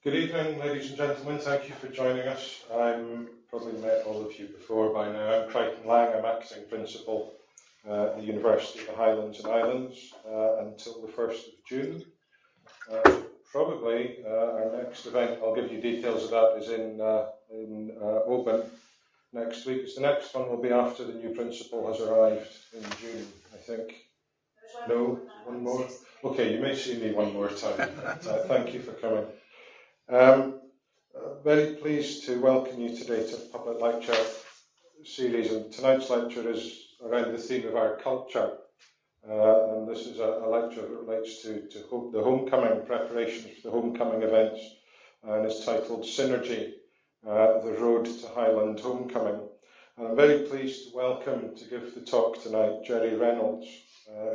Good evening, ladies and gentlemen. Thank you for joining us. I'm probably met all of you before by now. I'm Crichton Lang. I'm acting principal at the University of the Highlands and Islands until the 1st of June. Probably our next event, I'll give you details of that, is in Oban next week. The next one will be after the new principal has arrived in June, I think. No, one more? Okay, you may see me one more time. But, thank you for coming. Very pleased to welcome you today to the public lecture series, and tonight's lecture is around the theme of our culture, and this is a lecture that relates to the homecoming, preparations for the homecoming events, and is titled Synergy, the Road to Highland Homecoming. And I'm very pleased to welcome to give the talk tonight Gerry Reynolds,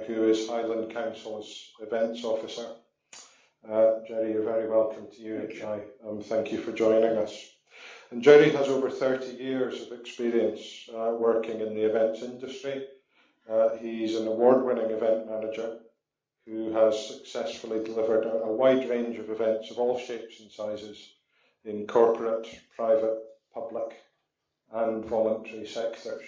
who is Highland Council's Events Officer. Gerry, you're very welcome to UHI. Thank you for joining us. And Gerry has over 30 years of experience working in the events industry. He's an award-winning event manager who has successfully delivered a wide range of events of all shapes and sizes in corporate, private, public and voluntary sectors.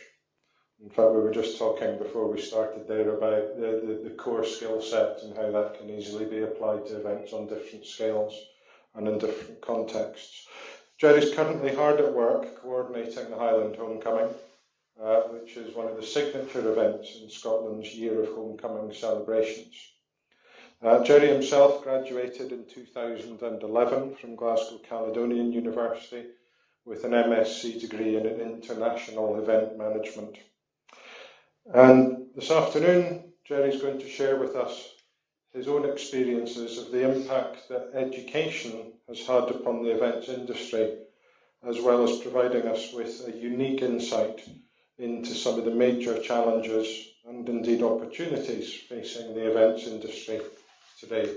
In fact, we were just talking before we started there about the core skill set and how that can easily be applied to events on different scales and in different contexts. Gerry's currently hard at work coordinating the Highland Homecoming, which is one of the signature events in Scotland's Year of Homecoming celebrations. Gerry himself graduated in 2011 from Glasgow Caledonian University with an MSc degree in International Event Management. And this afternoon, Gerry's going to share with us his own experiences of the impact that education has had upon the events industry, as well as providing us with a unique insight into some of the major challenges and indeed opportunities facing the events industry today.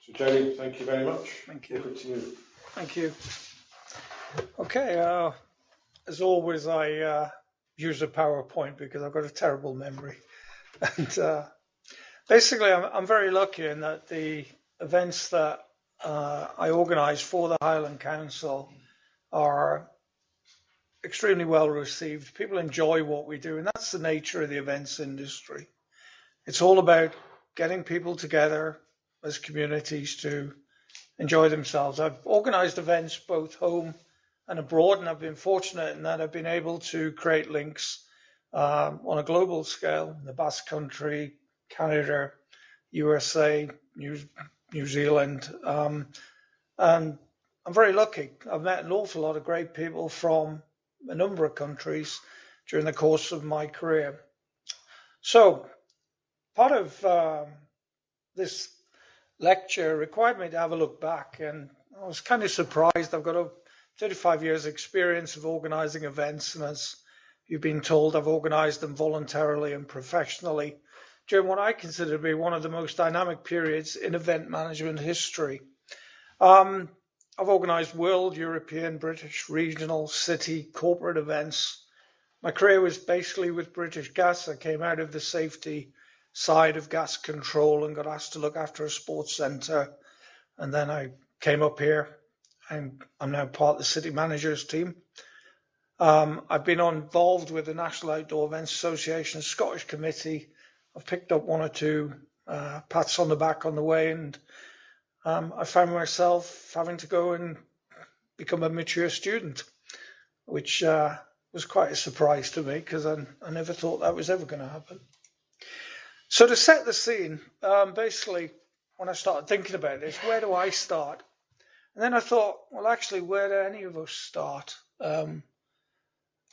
So Gerry, thank you very much. Thank you. Over to you. Thank you. Okay, as always, I use a PowerPoint because I've got a terrible memory. And basically, I'm very lucky in that the events that I organise for the Highland Council are extremely well received. People enjoy what we do, and that's the nature of the events industry. It's all about getting people together as communities to enjoy themselves. I've organised events both home and abroad, and I've been fortunate in that I've been able to create links on a global scale in the Basque Country, Canada, USA, New Zealand, and I'm very lucky. I've met an awful lot of great people from a number of countries during the course of my career. So part of this lecture required me to have a look back, and I was kind of surprised. I've got 35 years experience of organising events, and as you've been told, I've organised them voluntarily and professionally during what I consider to be one of the most dynamic periods in event management history. I've organised world, European, British, regional, city, corporate events. My career was basically with British Gas. I came out of the safety side of gas control and got asked to look after a sports centre, and then I came up here. I'm now part of the city manager's team. I've been involved with the National Outdoor Events Association Scottish Committee. I've picked up one or two pats on the back on the way, and I found myself having to go and become a mature student, which was quite a surprise to me because I never thought that was ever going to happen. So to set the scene, basically, when I started thinking about this, where do I start? And then I thought, well, actually, where do any of us start?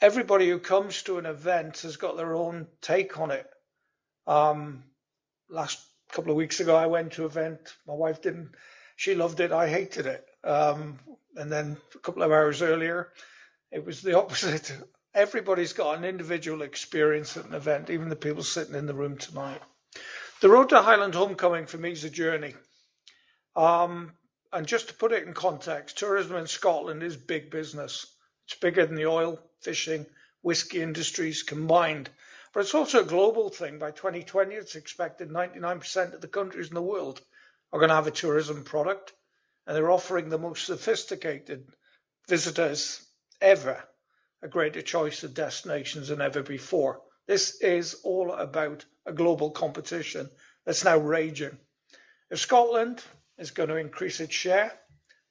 Everybody who comes to an event has got their own take on it. Last couple of weeks ago, I went to an event. My wife didn't. She loved it. I hated it. And then a couple of hours earlier, it was the opposite. Everybody's got an individual experience at an event, even the people sitting in the room tonight. The road to Highland Homecoming for me is a journey. And just to put it in context, tourism in Scotland is big business. It's bigger than the oil, fishing, whiskey industries combined. But it's also a global thing. By 2020, it's expected 99% of the countries in the world are going to have a tourism product. and they're offering the most sophisticated visitors ever a greater choice of destinations than ever before. This is all about a global competition that's now raging. If Scotland is going to increase its share,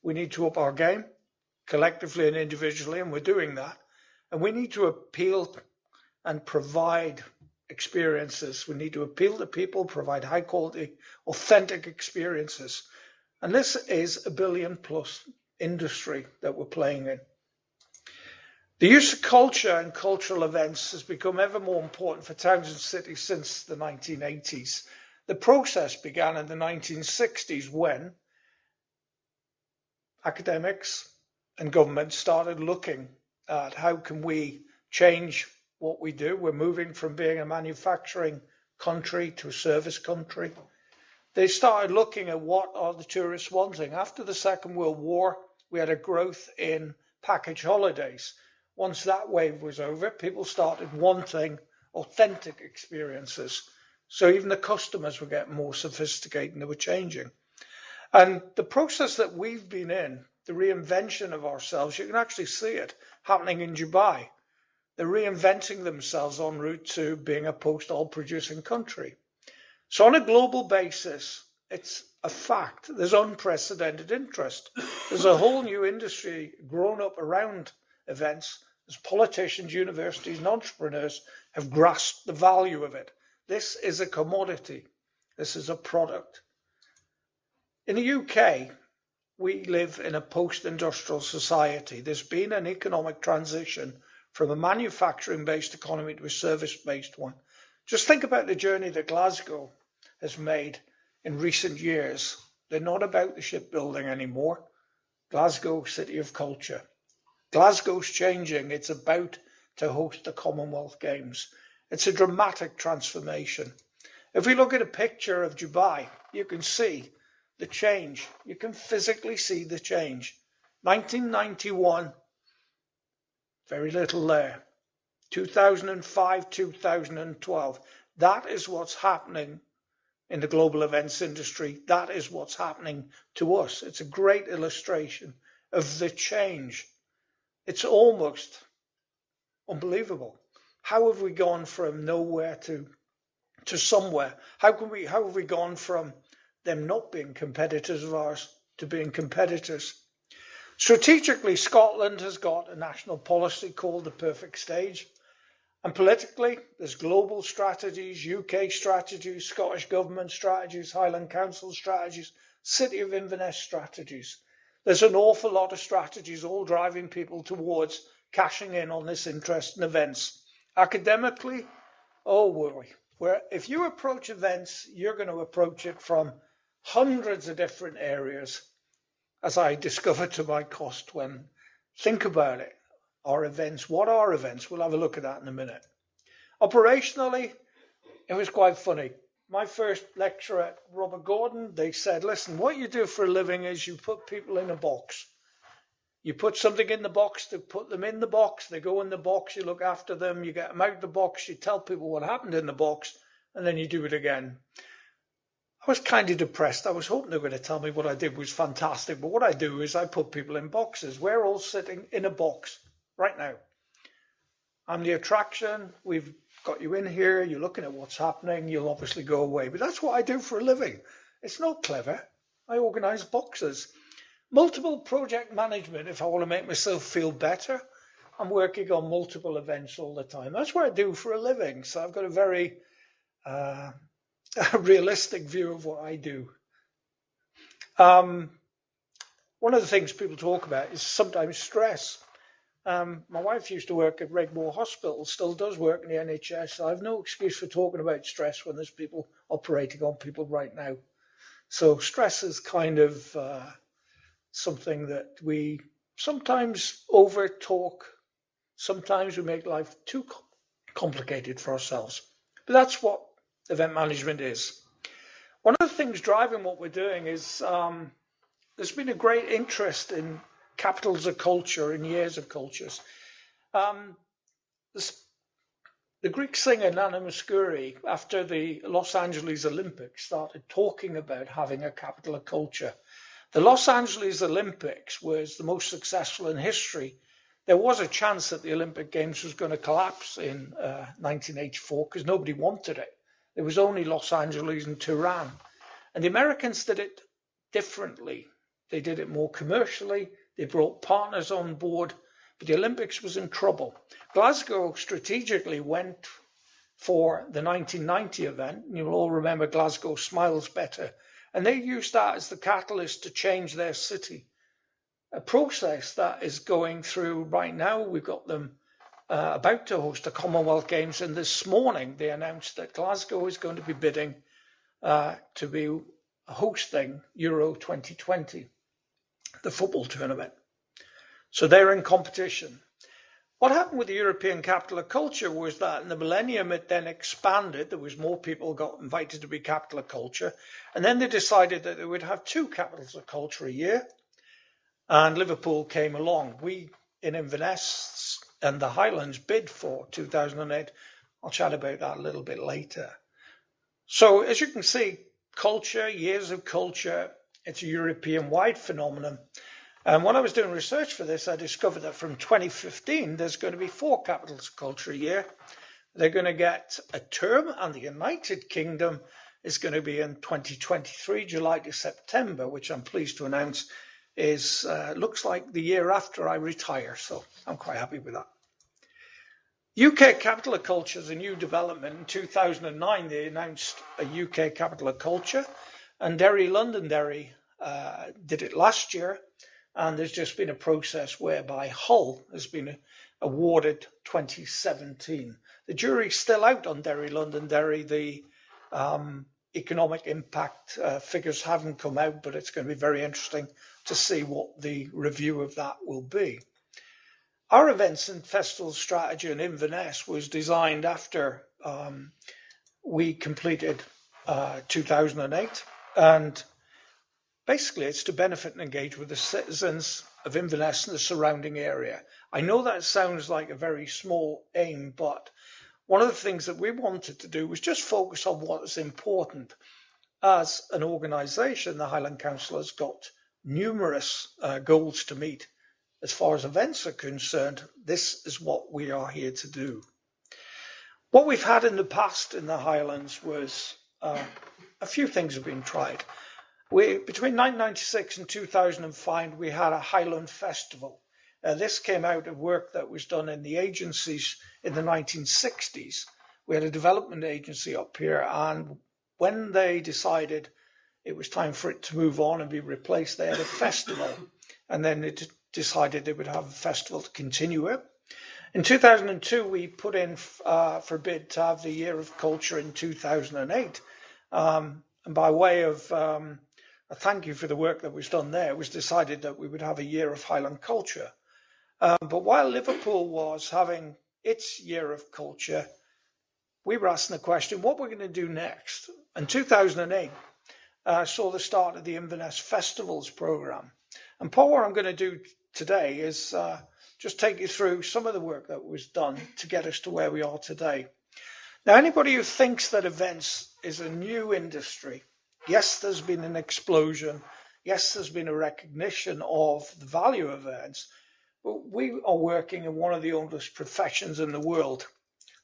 we need to up our game collectively and individually, and we're doing that. And we need to appeal and provide experiences. We need to appeal to people, provide high quality, authentic experiences. And this is a billion plus industry that we're playing in. The use of culture and cultural events has become ever more important for towns and cities since the 1980s. The process began in the 1960s when academics and government started looking at how can we change what we do. We're moving from being a manufacturing country to a service country. They started looking at what are the tourists wanting. After the Second World War, we had a growth in package holidays. Once that wave was over, people started wanting authentic experiences. So even the customers were getting more sophisticated and they were changing. And the process that we've been in, the reinvention of ourselves, you can actually see it happening in Dubai. They're reinventing themselves en route to being a post-oil producing country. So on a global basis, it's a fact. There's unprecedented interest. There's a whole new industry grown up around events as politicians, universities, and entrepreneurs have grasped the value of it. This is a commodity. This is a product. In the UK, we live in a post-industrial society. There's been an economic transition from a manufacturing-based economy to a service-based one. Just think about the journey that Glasgow has made in recent years. They're not about the shipbuilding anymore. Glasgow, city of culture. Glasgow's changing. It's about to host the Commonwealth Games. It's a dramatic transformation. If we look at a picture of Dubai, you can see the change. You can physically see the change. 1991, very little there. 2005, 2012. That is what's happening in the global events industry. That is what's happening to us. It's a great illustration of the change. It's almost unbelievable. How have we gone from nowhere to somewhere? How have we gone from them not being competitors of ours to being competitors? Strategically, Scotland has got a national policy called the Perfect Stage. And politically, there's global strategies, UK strategies, Scottish Government strategies, Highland Council strategies, City of Inverness strategies. There's an awful lot of strategies all driving people towards cashing in on this interest in events. Academically, oh boy, if you approach events, you're going to approach it from hundreds of different areas, as I discovered to my cost when think about it. Our events, what are events? We'll have a look at that in a minute. Operationally, it was quite funny. My first lecture at Robert Gordon, they said, listen, what you do for a living is you put people in a box. You put something in the box to put them in the box. They go in the box, you look after them, you get them out of the box, you tell people what happened in the box, and then you do it again. I was kind of depressed. I was hoping they were going to tell me what I did was fantastic, but what I do is I put people in boxes. We're all sitting in a box right now. I'm the attraction. We've got you in here. You're looking at what's happening. You'll obviously go away. But that's what I do for a living. It's not clever. I organize boxes. Multiple project management. If I want to make myself feel better, I'm working on multiple events all the time. That's what I do for a living. So I've got a very realistic view of what I do. One of the things people talk about is sometimes stress. My wife used to work at Regmore Hospital, still does work in the NHS. So I have no excuse for talking about stress when there's people operating on people right now. So stress is kind of something that we sometimes over talk. Sometimes we make life too complicated for ourselves. But that's what event management is. One of the things driving what we're doing is there's been a great interest in capitals of culture and years of cultures. The Greek singer Nana Mouskouri, after the Los Angeles Olympics, started talking about having a capital of culture. The Los Angeles Olympics was the most successful in history. There was a chance that the Olympic Games was going to collapse in 1984 because nobody wanted it. There was only Los Angeles and Tehran. And the Americans did it differently. They did it more commercially. They brought partners on board, but the Olympics was in trouble. Glasgow strategically went for the 1990 event. You'll all remember Glasgow Smiles Better. And they used that as the catalyst to change their city. A process that is going through right now. We've got them about to host the Commonwealth Games, and this morning they announced that Glasgow is going to be bidding to be hosting Euro 2020, the football tournament. So they're in competition. What happened with the European Capital of Culture was that in the millennium it then expanded. There was more people got invited to be Capital of Culture. And then they decided that they would have 2 capitals of culture a year. And Liverpool came along. We in Inverness and the Highlands bid for 2008. I'll chat about that a little bit later. So as you can see, culture, years of culture, it's a European-wide phenomenon. And when I was doing research for this, I discovered that from 2015, there's going to be 4 capitals of culture a year. They're going to get a term, and the United Kingdom is going to be in 2023, July to September, which I'm pleased to announce is looks like the year after I retire. So I'm quite happy with that. UK Capital of Culture is a new development. In 2009, they announced a UK Capital of Culture, and Londonderry did it last year. And there's just been a process whereby Hull has been awarded 2017. The jury's still out on Londonderry. The economic impact figures haven't come out, but it's going to be very interesting to see what the review of that will be. Our events and festivals strategy in Inverness was designed after we completed 2008, and basically, it's to benefit and engage with the citizens of Inverness and the surrounding area. I know that sounds like a very small aim, but one of the things that we wanted to do was just focus on what is important. As an organisation, the Highland Council has got numerous goals to meet. As far as events are concerned, this is what we are here to do. What we've had in the past in the Highlands was a few things have been tried. Between 1996 and 2005, we had a Highland Festival. This came out of work that was done in the agencies in the 1960s. We had a development agency up here, and when they decided it was time for it to move on and be replaced, they had a festival, and then it decided they would have a festival to continue it. In 2002, we put in for bid to have the Year of Culture in 2008, and by way of a thank you for the work that was done there, it was decided that we would have a year of Highland culture. But while Liverpool was having its year of culture, we were asking the question, what we're going to do next? And 2008 saw the start of the Inverness Festivals programme. And Paul, what I'm going to do today is just take you through some of the work that was done to get us to where we are today. Now, anybody who thinks that events is a new industry, yes, there's been an explosion. Yes, there's been a recognition of the value of events, but we are working in one of the oldest professions in the world.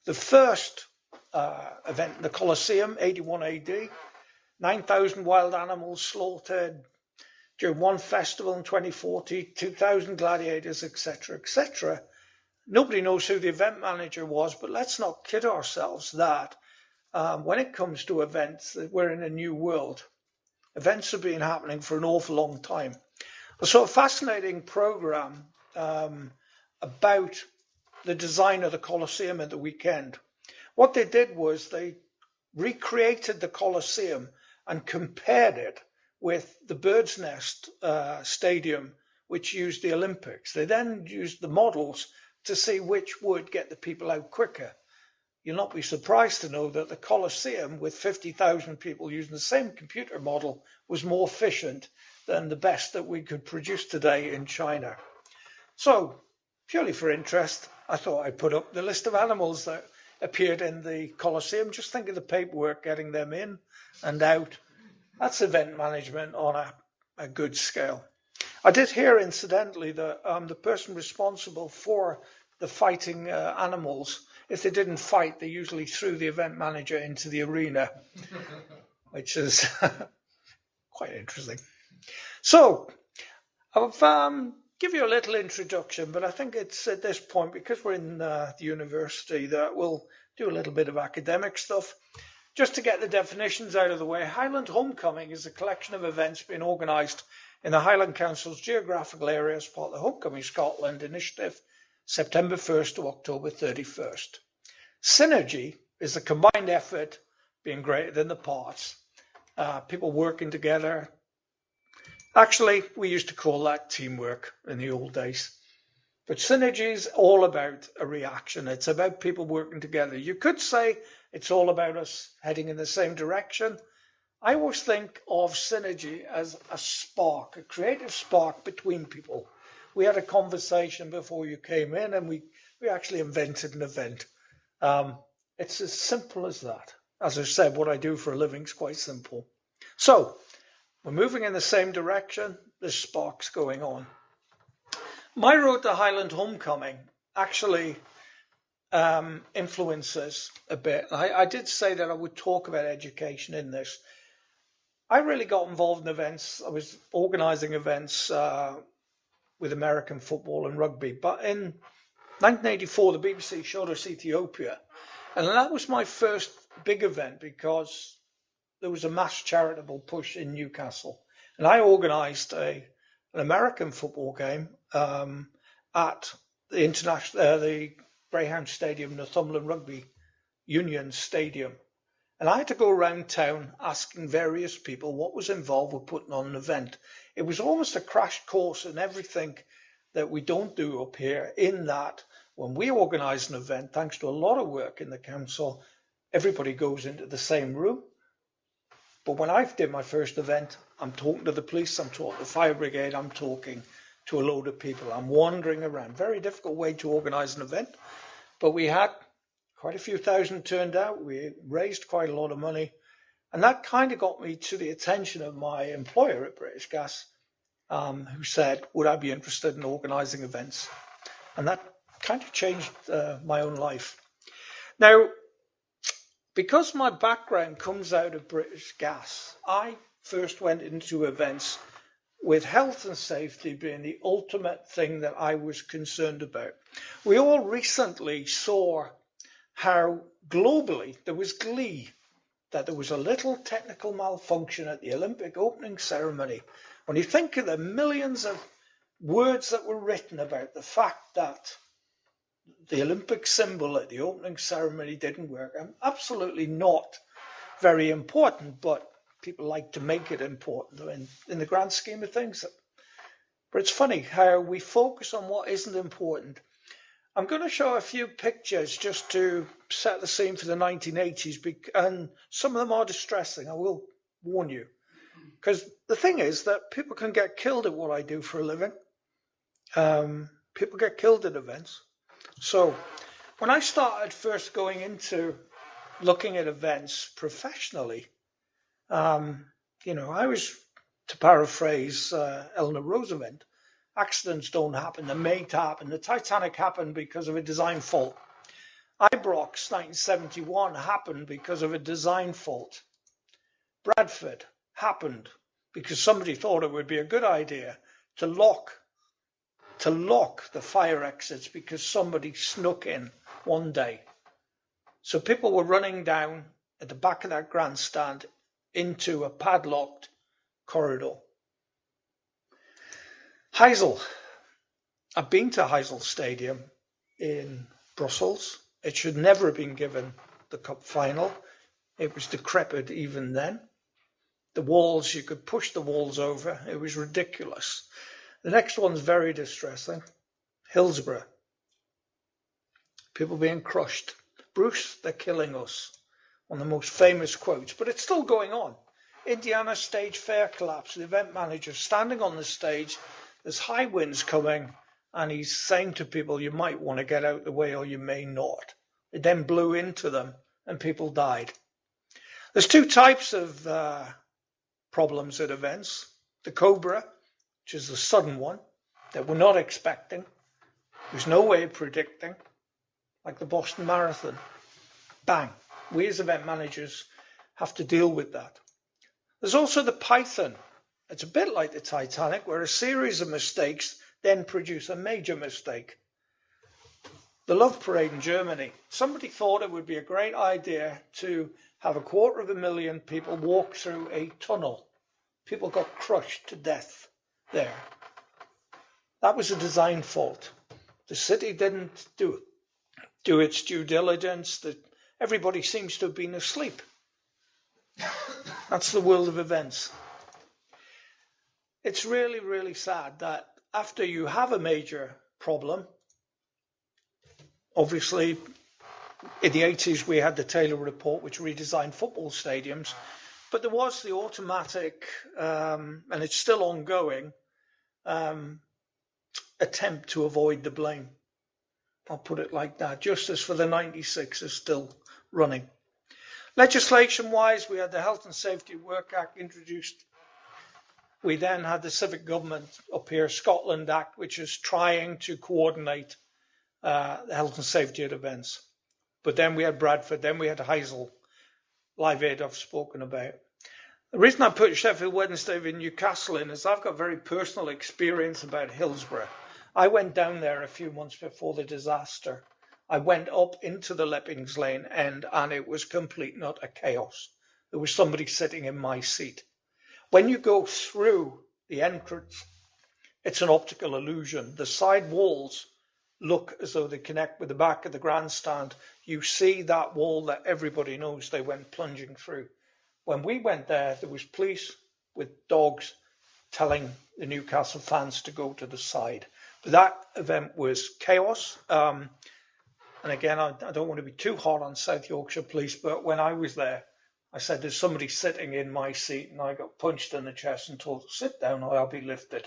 The first event in the Colosseum, 81 AD, 9,000 wild animals slaughtered during one festival in 2040, 2,000 gladiators, etc., etc. Nobody knows who the event manager was, but let's not kid ourselves that when it comes to events, we're in a new world. Events have been happening for an awful long time. I saw a fascinating program about the design of the Colosseum at the weekend. What they did was they recreated the Colosseum and compared it with the Bird's Nest Stadium, which used the Olympics. They then used the models to see which would get the people out quicker. You'll not be surprised to know that the Colosseum, with 50,000 people using the same computer model, was more efficient than the best that we could produce today in China. So, purely for interest, I thought I'd put up the list of animals that appeared in the Colosseum. Just think of the paperwork getting them in and out. That's event management on a a good scale. I did hear, incidentally, that the person responsible for the fighting animals, if they didn't fight, they usually threw the event manager into the arena, which is quite interesting. So I'll give you a little introduction, but I think it's at this point, because we're in the university, that we'll do a little bit of academic stuff. Just to get the definitions out of the way, Highland Homecoming is a collection of events being organised in the Highland Council's geographical area as part of the Homecoming Scotland initiative, September 1st to October 31st. Synergy is a combined effort being greater than the parts. People working together. Actually, we used to call that teamwork in the old days. But synergy is all about a reaction. It's about people working together. You could say it's all about us heading in the same direction. I always think of synergy as a spark, a creative spark between people. We had a conversation before you came in, and we actually invented an event. It's as simple as that. As I said, what I do for a living is quite simple. So we're moving in the same direction. There's sparks going on. My road to Highland Homecoming actually influences a bit. I did say that I would talk about education in this. I really got involved in events. I was organising events with American football and rugby. But in 1984, the BBC showed us Ethiopia. And that was my first big event because there was a mass charitable push in Newcastle. And I organised an American football game at the Greyhound Stadium, Northumberland Rugby Union Stadium. And I had to go around town asking various people what was involved with putting on an event. It was almost a crash course in everything that we don't do up here, in that when we organise an event, thanks to a lot of work in the council, everybody goes into the same room. But when I did my first event, I'm talking to the police, I'm talking to the fire brigade, I'm talking to a load of people. I'm wandering around. Very difficult way to organise an event. But we had quite a few thousand turned out. We raised quite a lot of money. And that kind of got me to the attention of my employer at British Gas, who said, would I be interested in organising events? And that kind of changed my own life. Now, because my background comes out of British Gas, I first went into events with health and safety being the ultimate thing that I was concerned about. We all recently saw how globally there was glee that there was a little technical malfunction at the Olympic opening ceremony. When you think of the millions of words that were written about the fact that the Olympic symbol at the opening ceremony didn't work, absolutely not very important, but people like to make it important in the grand scheme of things. But it's funny how we focus on what isn't important. I'm going to show a few pictures just to set the scene for the 1980s, and some of them are distressing, I will warn you. Because the thing is that people can get killed at what I do for a living. People get killed at events. So when I started first going into looking at events professionally, I was, to paraphrase Eleanor Roosevelt, accidents don't happen, they're made to happen. The Titanic happened because of a design fault. Ibrox 1971 happened because of a design fault. Bradford happened because somebody thought it would be a good idea to lock the fire exits because somebody snuck in one day. So people were running down at the back of that grandstand into a padlocked corridor. Heysel. I've been to Heysel Stadium in Brussels. It should never have been given the cup final. It was decrepit even then. The walls, you could push the walls over. It was ridiculous. The next one's very distressing. Hillsborough. People being crushed. Bruce, they're killing us. One of the most famous quotes, but it's still going on. Indiana Stage Fair collapse. The event manager standing on the stage. There's high winds coming, and he's saying to people, you might want to get out the way or you may not. It then blew into them, and people died. There's two types of problems at events. the Cobra, which is the sudden one that we're not expecting. There's no way of predicting, like the Boston Marathon. Bang. We as event managers have to deal with that. There's also the Python. It's a bit like the Titanic, where a series of mistakes then produce a major mistake. The Love Parade in Germany. Somebody thought it would be a great idea to have 250,000 people walk through a tunnel. People got crushed to death there. That was a design fault. The city didn't do its due diligence. Everybody seems to have been asleep. That's the world of events. It's really, really sad that after you have a major problem, obviously in the 80s we had the Taylor Report, which redesigned football stadiums, but there was the automatic, and it's still ongoing, attempt to avoid the blame. I'll put it like that. Justice for the 96 is still running. Legislation-wise, we had the Health and Safety Work Act introduced. We then had the Civic Government up here, Scotland Act, which is trying to coordinate the health and safety at events. But then we had Bradford, then we had Heysel, Live Aid I've spoken about. The reason I put Sheffield Wednesday in Newcastle in is I've got very personal experience about Hillsborough. I went down there a few months before the disaster. I went up into the Leppings Lane end and it was complete and utter chaos. There was somebody sitting in my seat. When you go through the entrance, it's an optical illusion. The side walls look as though they connect with the back of the grandstand. You see that wall that everybody knows they went plunging through. When we went there, there was police with dogs telling the Newcastle fans to go to the side. But that event was chaos. And again, I don't want to be too hard on South Yorkshire Police, but when I was there, I said, there's somebody sitting in my seat, and I got punched in the chest and told, sit down or I'll be lifted.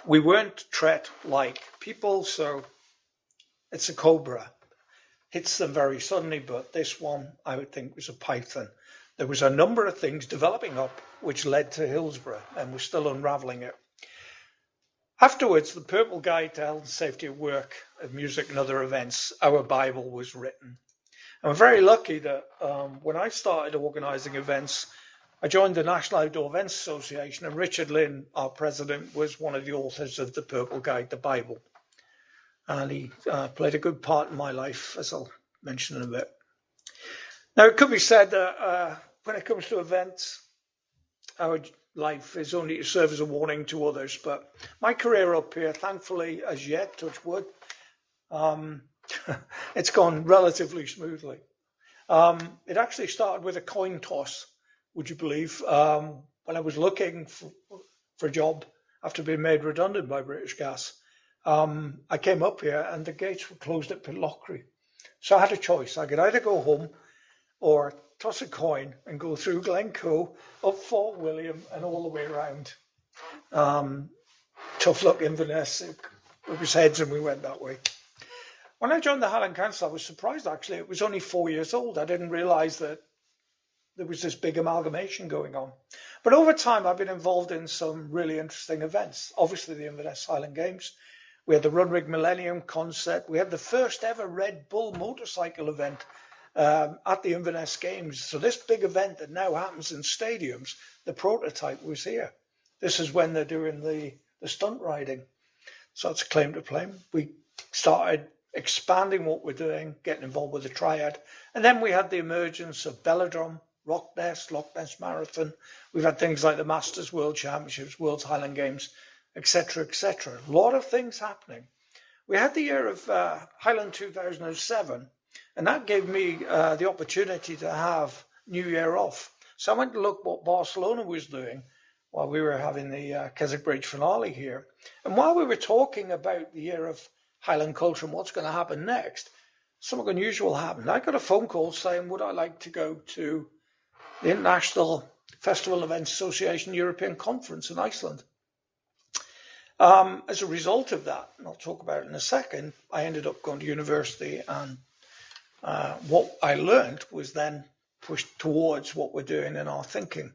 We weren't treated like people, so it's a Cobra. Hits them very suddenly, but this one, I would think, was a Python. There was a number of things developing up which led to Hillsborough, and we're still unravelling it. Afterwards, the Purple Guide to Health and Safety at Work, of Music and Other Events, our Bible, was written. And I'm very lucky that when I started organising events, I joined the National Outdoor Events Association, and Richard Lynn, our president, was one of the authors of the Purple Guide, the Bible. And he played a good part in my life, as I'll mention in a bit. Now, it could be said that when it comes to events, our life is only to serve as a warning to others, but my career up here, thankfully, as yet, touch wood, it's gone relatively smoothly. It actually started with a coin toss, would you believe, when I was looking for a job after being made redundant by British Gas. I came up here and the gates were closed at Pitlochry. So I had a choice. I could either go home or toss a coin and go through Glencoe, up Fort William and all the way around. Tough luck, Inverness. It was heads and we went that way. When I joined the Highland Council, I was surprised actually. It was only 4 years old. I didn't realise that there was this big amalgamation going on. But over time, I've been involved in some really interesting events. Obviously, the Inverness Highland Games. We had the Runrig Millennium concert. We had the first ever Red Bull motorcycle event at the Inverness Games. So this big event that now happens in stadiums, the prototype was here. This is when they're doing the stunt riding. So it's a claim to fame. We started expanding what we're doing, getting involved with the Triad. And then we had the emergence of Belladrum, Loch Ness Marathon. We've had things like the Masters World Championships, World's Highland Games, etc., etc. A lot of things happening. We had the year of Highland 2007, and that gave me the opportunity to have New Year off. So I went to look what Barcelona was doing while we were having the Keswick Bridge finale here. And while we were talking about the year of Highland culture and what's going to happen next, something unusual happened. I got a phone call saying, would I like to go to the International Festival Events Association European Conference in Iceland? As a result of that, and I'll talk about it in a second, I ended up going to university, and what I learned was then pushed towards what we're doing in our thinking.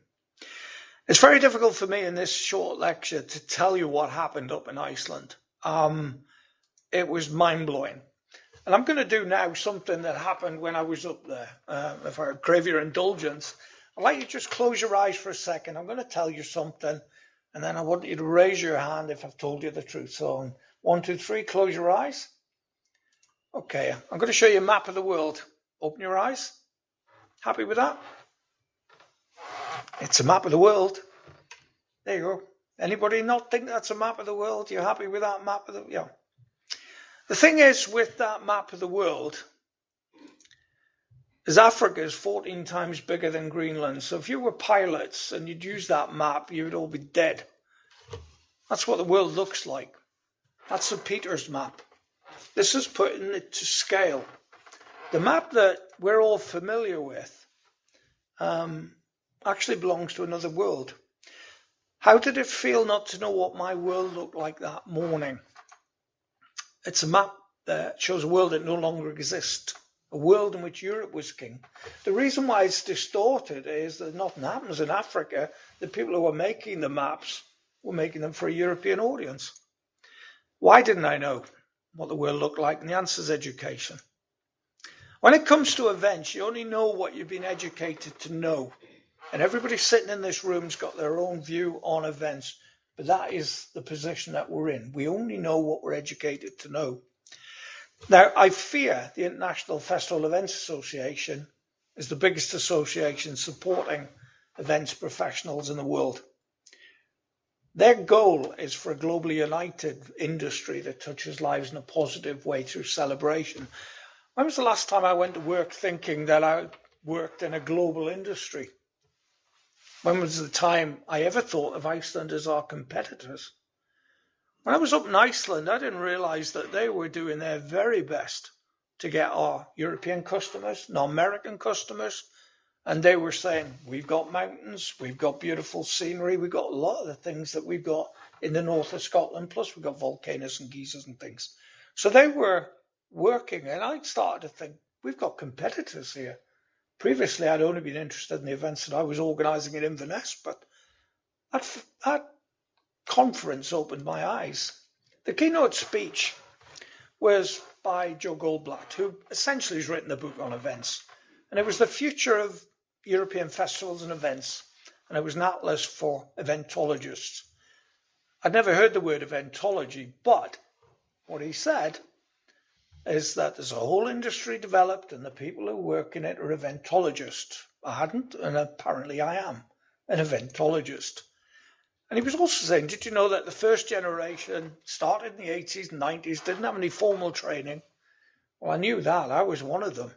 It's very difficult for me in this short lecture to tell you what happened up in Iceland. It was mind-blowing. And I'm going to do now something that happened when I was up there. If I crave your indulgence, I'd like you to just close your eyes for a second. I'm going to tell you something, and then I want you to raise your hand if I've told you the truth. So 1, 2, 3, close your eyes. Okay, I'm going to show you a map of the world. Open your eyes. Happy with that? It's a map of the world. There you go. Anybody not think that's a map of the world? You're happy with that map of the world? Yeah. The thing is, with that map of the world, is Africa is 14 times bigger than Greenland. So if you were pilots and you'd use that map, you would all be dead. That's what the world looks like. That's St. Peter's map. This is putting it to scale. The map that we're all familiar with actually belongs to another world. How did it feel not to know what my world looked like that morning? It's a map that shows a world that no longer exists, a world in which Europe was king. The reason why it's distorted is that nothing happens in Africa. The people who were making the maps were making them for a European audience. Why didn't I know what the world looked like? And the answer is education. When it comes to events, you only know what you've been educated to know. And everybody sitting in this room's got their own view on events. But that is the position that we're in. We only know what we're educated to know. Now, I fear the International Festival Events Association is the biggest association supporting events professionals in the world. Their goal is for a globally united industry that touches lives in a positive way through celebration. When was the last time I went to work thinking that I worked in a global industry? When was the time I ever thought of Iceland as our competitors? When I was up in Iceland, I didn't realize that they were doing their very best to get our European customers and our American customers. And they were saying, we've got mountains, we've got beautiful scenery, we've got a lot of the things that we've got in the north of Scotland, plus we've got volcanoes and geysers and things. So they were working, and I started to think, we've got competitors here. Previously, I'd only been interested in the events that I was organising in Inverness, but that conference opened my eyes. The keynote speech was by Joe Goldblatt, who essentially has written a book on events. And it was the future of European festivals and events, and it was an atlas for eventologists. I'd never heard the word eventology, but what he said is that there's a whole industry developed and the people who work in it are eventologists. I hadn't, and apparently I am an eventologist. And he was also saying, did you know that the first generation started in the 80s and 90s, didn't have any formal training? Well, I knew that. I was one of them.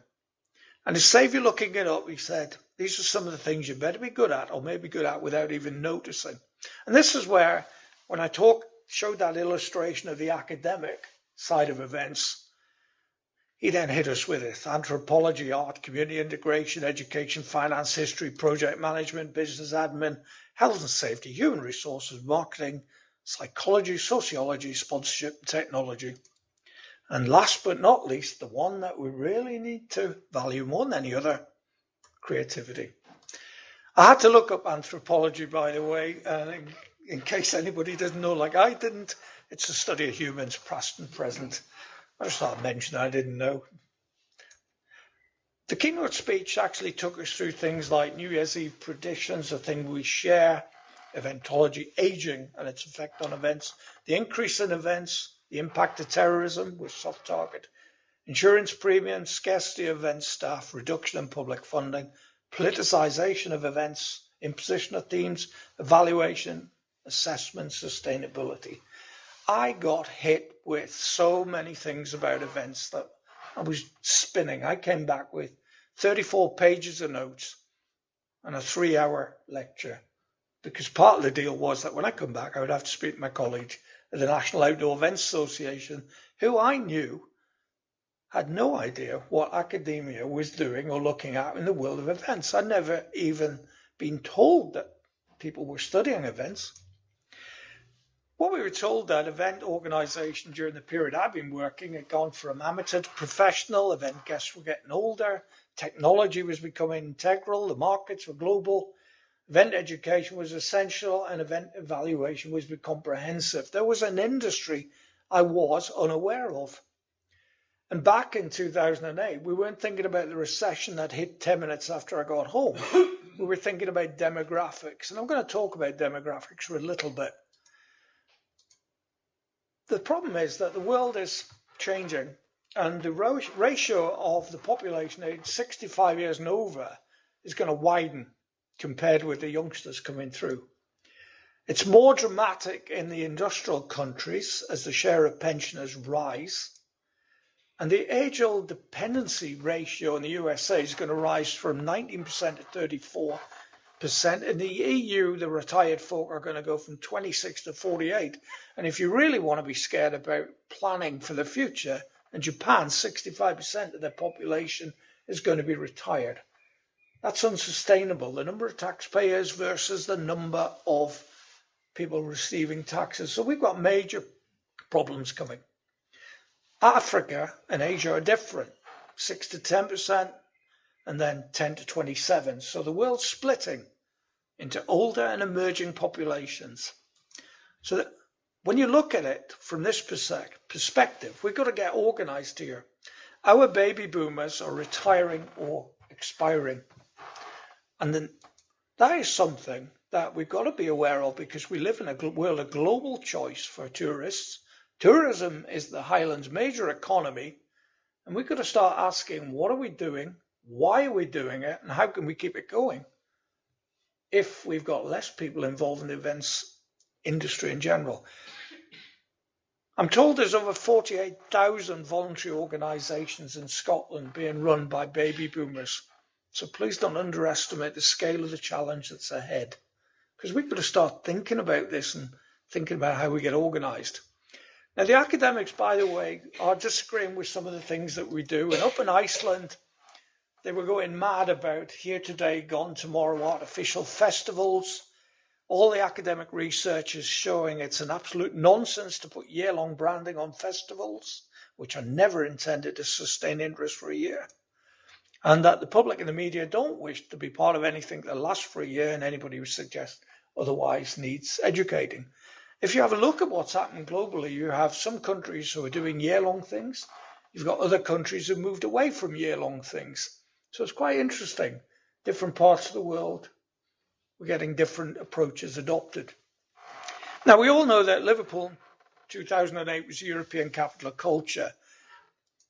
And to save you looking it up, he said, these are some of the things you better be good at, or maybe good at without even noticing. And this is where, when I showed that illustration of the academic side of events, he then hit us with it. Anthropology, art, community integration, education, finance, history, project management, business admin, health and safety, human resources, marketing, psychology, sociology, sponsorship, and technology. And last but not least, the one that we really need to value more than any other, creativity. I had to look up anthropology, by the way, in case anybody doesn't know, like I didn't. It's the study of humans, past and present. I just thought I'd mention that I didn't know. The keynote speech actually took us through things like New Year's Eve predictions, the thing we share, eventology, aging and its effect on events, the increase in events, the impact of terrorism with soft target, insurance premiums, scarcity of event staff, reduction in public funding, politicization of events, imposition of themes, evaluation, assessment, sustainability. I got hit with so many things about events that I was spinning. I came back with 34 pages of notes and a 3-hour lecture, because part of the deal was that when I come back, I would have to speak to my colleague at the National Outdoor Events Association, who I knew had no idea what academia was doing or looking at in the world of events. I'd never even been told that people were studying events. What we were told that event organisation during the period I've been working had gone from amateur to professional, event guests were getting older, technology was becoming integral, the markets were global, Event education was essential and event evaluation was comprehensive. There was an industry I was unaware of. And back in 2008, we weren't thinking about the recession that hit 10 minutes after I got home. We were thinking about demographics. And I'm going to talk about demographics for a little bit. The problem is that the world is changing, and the ratio of the population aged 65 years and over is going to widen compared with the youngsters coming through. It's more dramatic in the industrial countries as the share of pensioners rise. And the age-old dependency ratio in the USA is going to rise from 19% to 34%. In the EU, the retired folk are going to go from 26 to 48. And if you really want to be scared about planning for the future, in Japan, 65% of their population is going to be retired. That's unsustainable. The number of taxpayers versus the number of people receiving taxes. So we've got major problems coming. Africa and Asia are different, 6 to 10%, and then 10 to 27. So the world's splitting into older and emerging populations. So that when you look at it from this perspective, we've got to get organized here. Our baby boomers are retiring or expiring. And then that is something that we've got to be aware of, because we live in a world of global choice for tourists. Tourism is the Highlands' major economy, and we've got to start asking, what are we doing? Why are we doing it? And how can we keep it going if we've got less people involved in the events industry in general? I'm told there's over 48,000 voluntary organisations in Scotland being run by baby boomers. So please don't underestimate the scale of the challenge that's ahead, because we've got to start thinking about this and thinking about how we get organised. Now, the academics, by the way, are disagreeing with some of the things that we do. And up in Iceland, they were going mad about here today, gone tomorrow artificial festivals. All the academic research is showing it's an absolute nonsense to put year-long branding on festivals, which are never intended to sustain interest for a year. And that the public and the media don't wish to be part of anything that lasts for a year, and anybody who suggests otherwise needs educating. If you have a look at what's happening globally, you have some countries who are doing year-long things. You've got other countries who moved away from year-long things. So it's quite interesting. Different parts of the world, we're getting different approaches adopted. Now, we all know that Liverpool 2008 was the European Capital of Culture.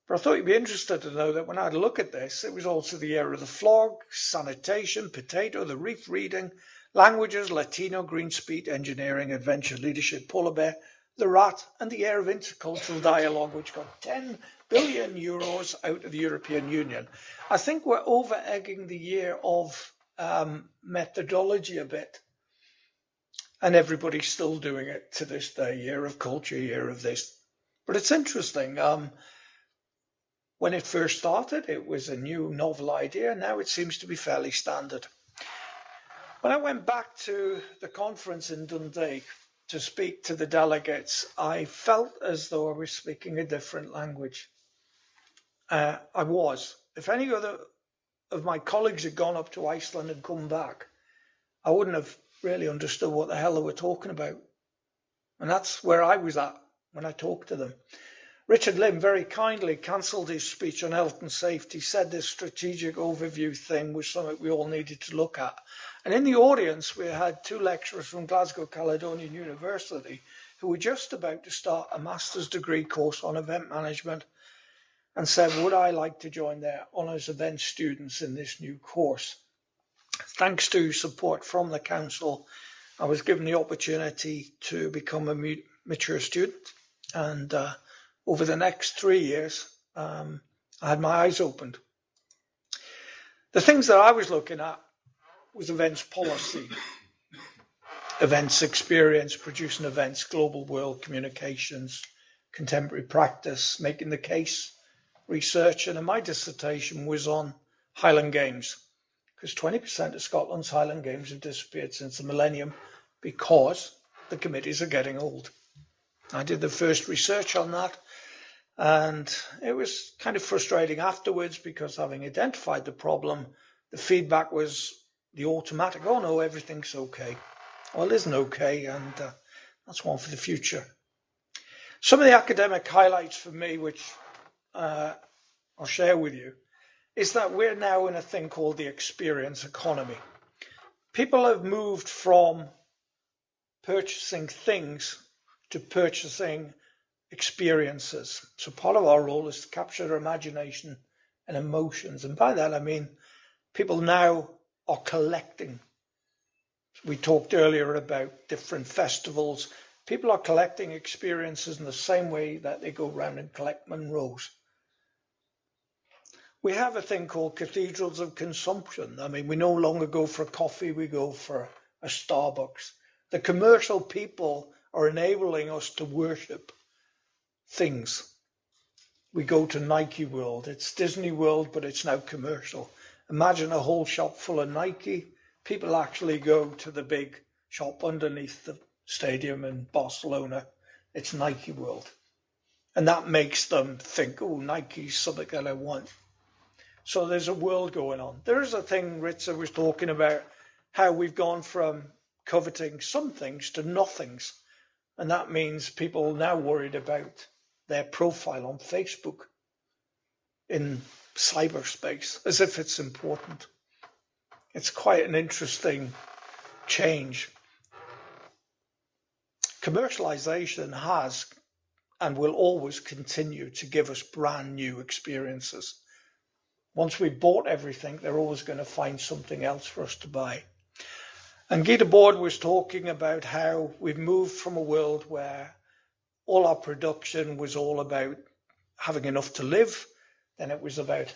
But I thought you'd be interested to know that when I had a look at this, it was also the year of the flog, sanitation, potato, the reef reading, languages, Latino, green speed, engineering, adventure, leadership, polar bear, the rat, and the year of intercultural dialogue, which got 10 billion euros out of the European Union. I think we're over-egging the year of methodology a bit. And everybody's still doing it to this day, year of culture, year of this. But it's interesting. When it first started, it was a new, novel idea. Now it seems to be fairly standard. When I went back to the conference in Dundee to speak to the delegates, I felt as though I was speaking a different language. I was. If any other of my colleagues had gone up to Iceland and come back, I wouldn't have really understood what the hell they were talking about. And that's where I was at when I talked to them. Richard Lim very kindly cancelled his speech on health and safety, said this strategic overview thing was something we all needed to look at. And in the audience, we had two lecturers from Glasgow Caledonian University who were just about to start a master's degree course on event management and said, would I like to join their honours event students in this new course? Thanks to support from the council, I was given the opportunity to become a mature student. And over the next 3 years, I had my eyes opened. The things that I was looking at was events policy, events experience, producing events, global world communications, contemporary practice, making the case, research. And my dissertation was on Highland Games, because 20% of Scotland's Highland Games have disappeared since the millennium because the committees are getting old. I did the first research on that. And it was kind of frustrating afterwards because having identified the problem, the feedback was the automatic, oh no, everything's okay. Well, it isn't okay, and that's one for the future. Some of the academic highlights for me, which I'll share with you, is that we're now in a thing called the experience economy. People have moved from purchasing things to purchasing experiences. So part of our role is to capture their imagination and emotions. And by that, I mean people now are collecting. We talked earlier about different festivals. People are collecting experiences in the same way that they go around and collect Monroes. We have a thing called cathedrals of consumption. I mean, we no longer go for coffee, we go for a Starbucks. The commercial people are enabling us to worship things. We go to Nike World. It's Disney World, but it's now commercial. Imagine a whole shop full of Nike. People actually go to the big shop underneath the stadium in Barcelona. It's Nike World. And that makes them think, oh, Nike's something that I want. So there's a world going on. There is a thing Ritza was talking about, how we've gone from coveting some things to nothings. And that means people now worried about their profile on Facebook in cyberspace, as if it's important. It's quite an interesting change. Commercialization has and will always continue to give us brand new experiences. Once we've bought everything, they're always going to find something else for us to buy. And Guy Debord was talking about how we've moved from a world where all our production was all about having enough to live. Then it was about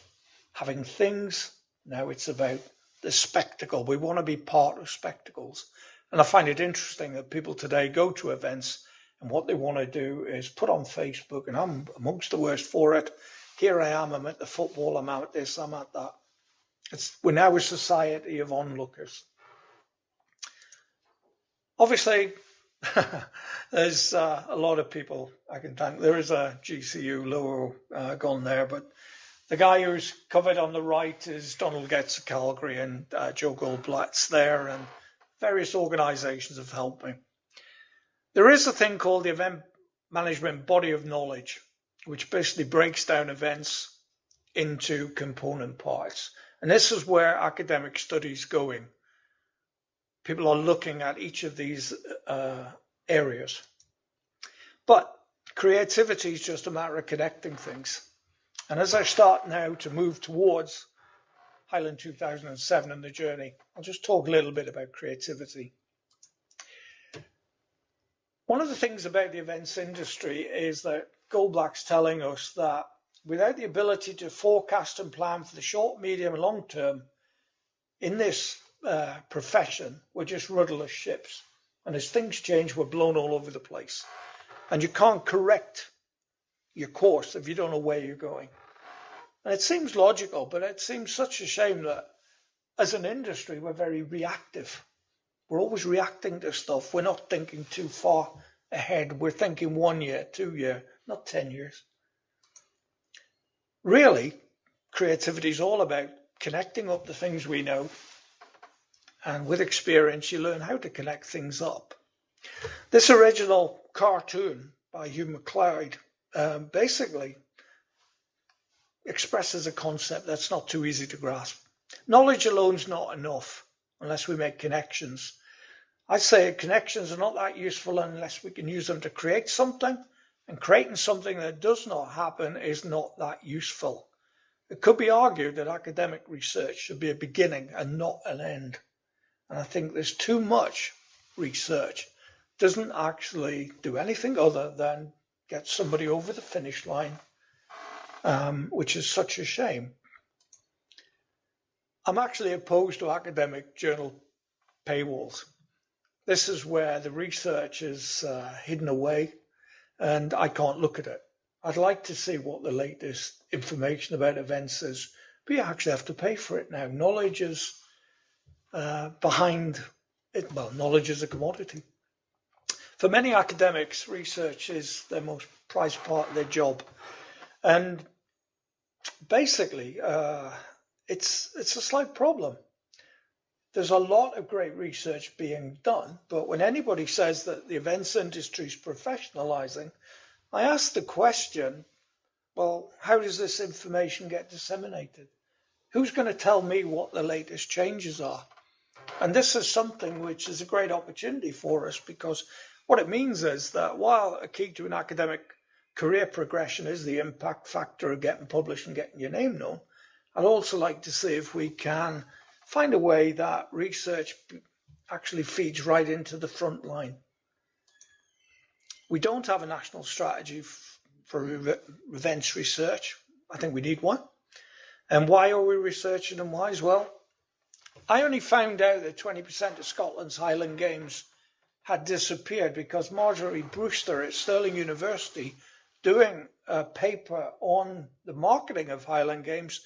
having things. Now it's about the spectacle. We want to be part of spectacles. And I find it interesting that people today go to events and what they want to do is put on Facebook, and I'm amongst the worst for it. Here I am, I'm at the football, I'm at this, I'm at that. We're now a society of onlookers. Obviously, there's a lot of people I can thank. There is a GCU logo gone there, but the guy who's covered on the right is Donald Getz of Calgary, and Joe Goldblatt's there, and various organisations have helped me. There is a thing called the Event Management Body of Knowledge, which basically breaks down events into component parts. And this is where academic studies going. People are looking at each of these areas. But creativity is just a matter of connecting things. And as I start now to move towards Highland 2007 and the journey, I'll just talk a little bit about creativity. One of the things about the events industry is that Goldblatt's telling us that without the ability to forecast and plan for the short, medium, and long term in this profession, we're just rudderless ships. And as things change, we're blown all over the place. And you can't correct your course if you don't know where you're going. And it seems logical, but it seems such a shame that as an industry, we're very reactive. We're always reacting to stuff. We're not thinking too far ahead. We're thinking 1 year, 2 year, not 10 years. Really, creativity is all about connecting up the things we know. And with experience, you learn how to connect things up. This original cartoon by Hugh MacLeod basically expresses a concept that's not too easy to grasp. Knowledge alone is not enough unless we make connections. I say connections are not that useful unless we can use them to create something, and creating something that does not happen is not that useful. It could be argued that academic research should be a beginning and not an end. And I think there's too much research. It doesn't actually do anything other than get somebody over the finish line, which is such a shame. I'm actually opposed to academic journal paywalls. This is where the research is hidden away and I can't look at it. I'd like to see what the latest information about events is, but you actually have to pay for it now. Knowledge is behind it. Well, knowledge is a commodity. For many academics, research is their most prized part of their job. And basically, it's a slight problem. there's a lot of great research being done, but when anybody says that the events industry is professionalizing, I ask the question, well, how does this information get disseminated? Who's going to tell me what the latest changes are? And this is something which is a great opportunity for us, because what it means is that while a key to an academic career progression is the impact factor of getting published and getting your name known, I'd also like to see if we can find a way that research actually feeds right into the front line. We don't have a national strategy for events research. I think we need one. And why are we researching and why as well? I only found out that 20% of Scotland's Highland Games had disappeared because Marjorie Brewster at Stirling University, doing a paper on the marketing of Highland Games,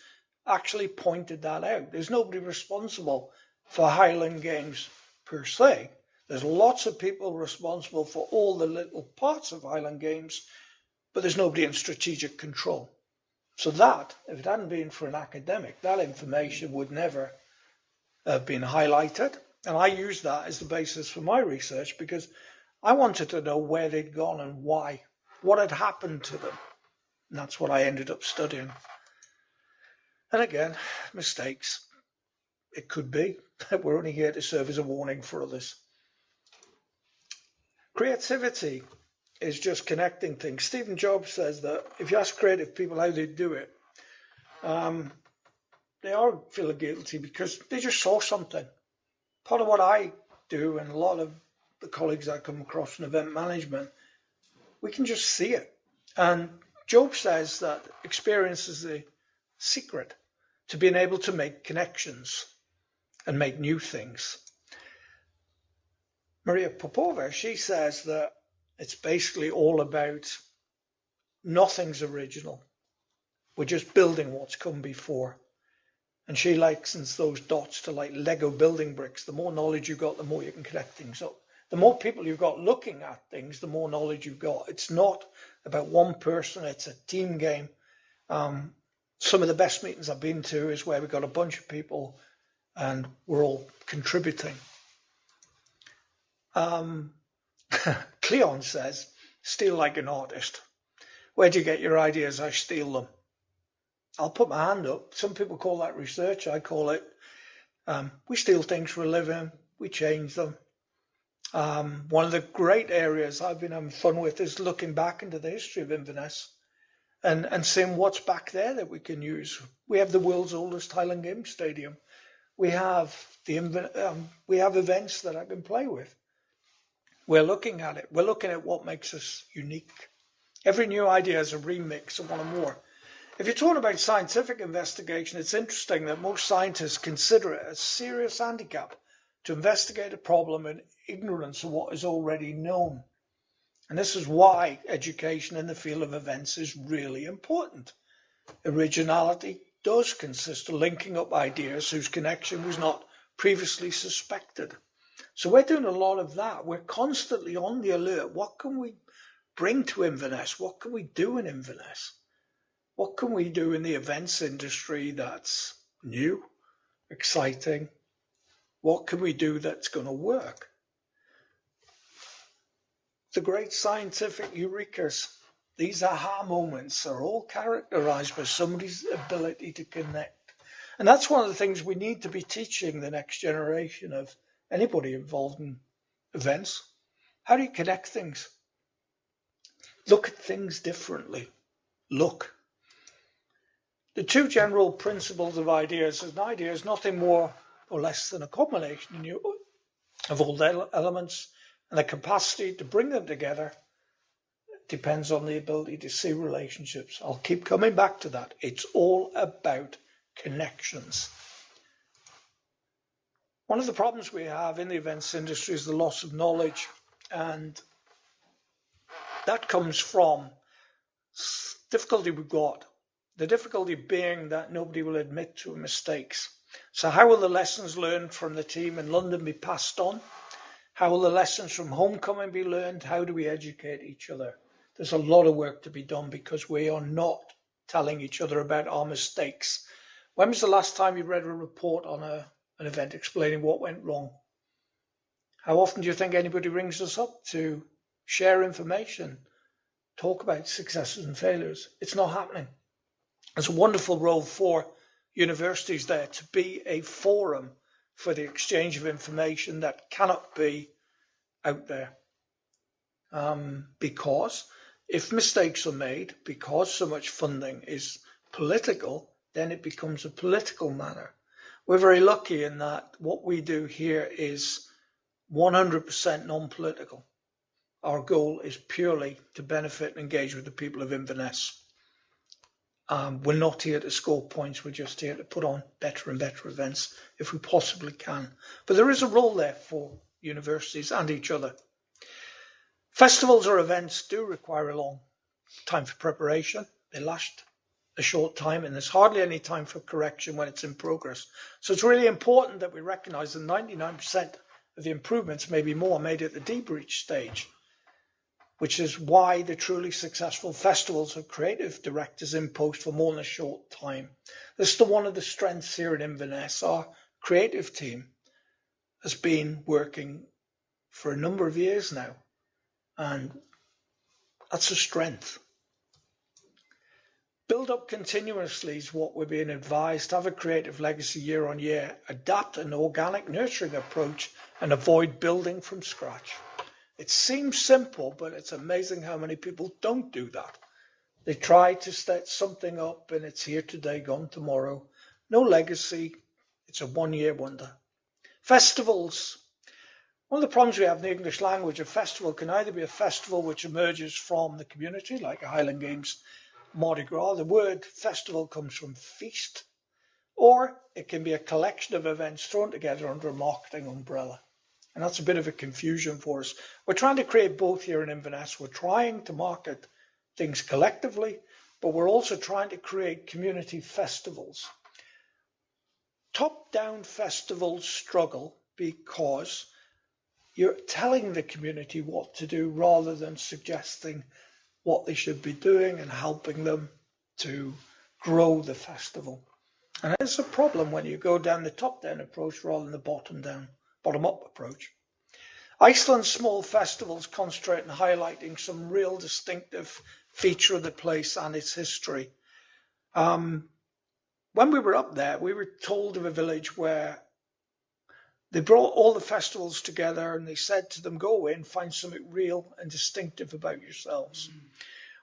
actually pointed that out. There's nobody responsible for Highland Games per se. There's lots of people responsible for all the little parts of Highland Games, but there's nobody in strategic control. So that, if it hadn't been for an academic, that information would never have been highlighted. And I used that as the basis for my research because I wanted to know where they'd gone and why, what had happened to them. And that's what I ended up studying. And again, mistakes. It could be. We're only here to serve as a warning for others. Creativity is just connecting things. Stephen Jobs says that if you ask creative people how they do it, they are feeling guilty because they just saw something. Part of what I do, and a lot of the colleagues I come across in event management, we can just see it. And Job says that experience is the secret to being able to make connections and make new things. Maria Popova, she says that it's basically all about nothing's original. We're just building what's come before. And she likens those dots to like Lego building bricks. The more knowledge you've got, the more you can connect things up. The more people you've got looking at things, the more knowledge you've got. It's not about one person, it's a team game. Some of the best meetings I've been to is where we've got a bunch of people and we're all contributing. Cleon says, steal like an artist. Where do you get your ideas? I steal them. I'll put my hand up. Some people call that research. I call it, we steal things for a living. We change them. One of the great areas I've been having fun with is looking back into the history of Inverness and seeing what's back there that we can use. We have the world's oldest Highland Games Stadium. We have events that I can play with. We're looking at it. We're looking at what makes us unique. Every new idea is a remix of one or more. If you're talking about scientific investigation, it's interesting that most scientists consider it a serious handicap to investigate a problem in ignorance of what is already known. And this is why education in the field of events is really important. Originality does consist of linking up ideas whose connection was not previously suspected. So we're doing a lot of that. We're constantly on the alert. What can we bring to Inverness? What can we do in Inverness? What can we do in the events industry that's new, exciting? What can we do that's going to work? The great scientific eurekas, these aha moments, are all characterized by somebody's ability to connect. And that's one of the things we need to be teaching the next generation of anybody involved in events. How do you connect things? Look at things differently. Look. The two general principles of ideas is an idea is nothing more or less than a combination of all the elements, and the capacity to bring them together depends on the ability to see relationships. I'll keep coming back to that. It's all about connections. One of the problems we have in the events industry is the loss of knowledge, and that comes from difficulty we've got. The difficulty being that nobody will admit to mistakes. So how will the lessons learned from the team in London be passed on? How will the lessons from homecoming be learned? How do we educate each other? There's a lot of work to be done because we are not telling each other about our mistakes. When was the last time you read a report on an event explaining what went wrong. How often do you think anybody rings us up to share information, talk about successes and failures? It's not happening. It's a wonderful role for universities there to be a forum for the exchange of information that cannot be out there. Because if mistakes are made, because so much funding is political, then it becomes a political matter. We're very lucky in that what we do here is 100% non-political. Our goal is purely to benefit and engage with the people of Inverness. We're not here to score points, we're just here to put on better and better events if we possibly can. But there is a role there for universities and each other. Festivals or events do require a long time for preparation. They last a short time and there's hardly any time for correction when it's in progress. So it's really important that we recognise that 99% of the improvements, maybe more, made at the debrief stage, which is why the truly successful festivals have creative directors in post for more than a short time. This is one of the strengths here in Inverness. Our creative team has been working for a number of years now, and that's a strength. Build up continuously is what we're being advised. Have a creative legacy year on year. Adapt an organic nurturing approach and avoid building from scratch. It seems simple, but it's amazing how many people don't do that. They try to set something up and it's here today, gone tomorrow. No legacy. It's a one-year wonder. Festivals. One of the problems we have in the English language, a festival can either be a festival which emerges from the community, like a Highland Games, Mardi Gras. The word festival comes from feast, or it can be a collection of events thrown together under a marketing umbrella. And that's a bit of a confusion for us. We're trying to create both here in Inverness. We're trying to market things collectively, but we're also trying to create community festivals. Top-down festivals struggle because you're telling the community what to do rather than suggesting what they should be doing and helping them to grow the festival. And it's a problem when you go down the top-down approach rather than the bottom-up approach. Iceland's small festivals concentrate on highlighting some real distinctive feature of the place and its history. When we were up there, we were told of a village where they brought all the festivals together and they said to them, go away and find something real and distinctive about yourselves.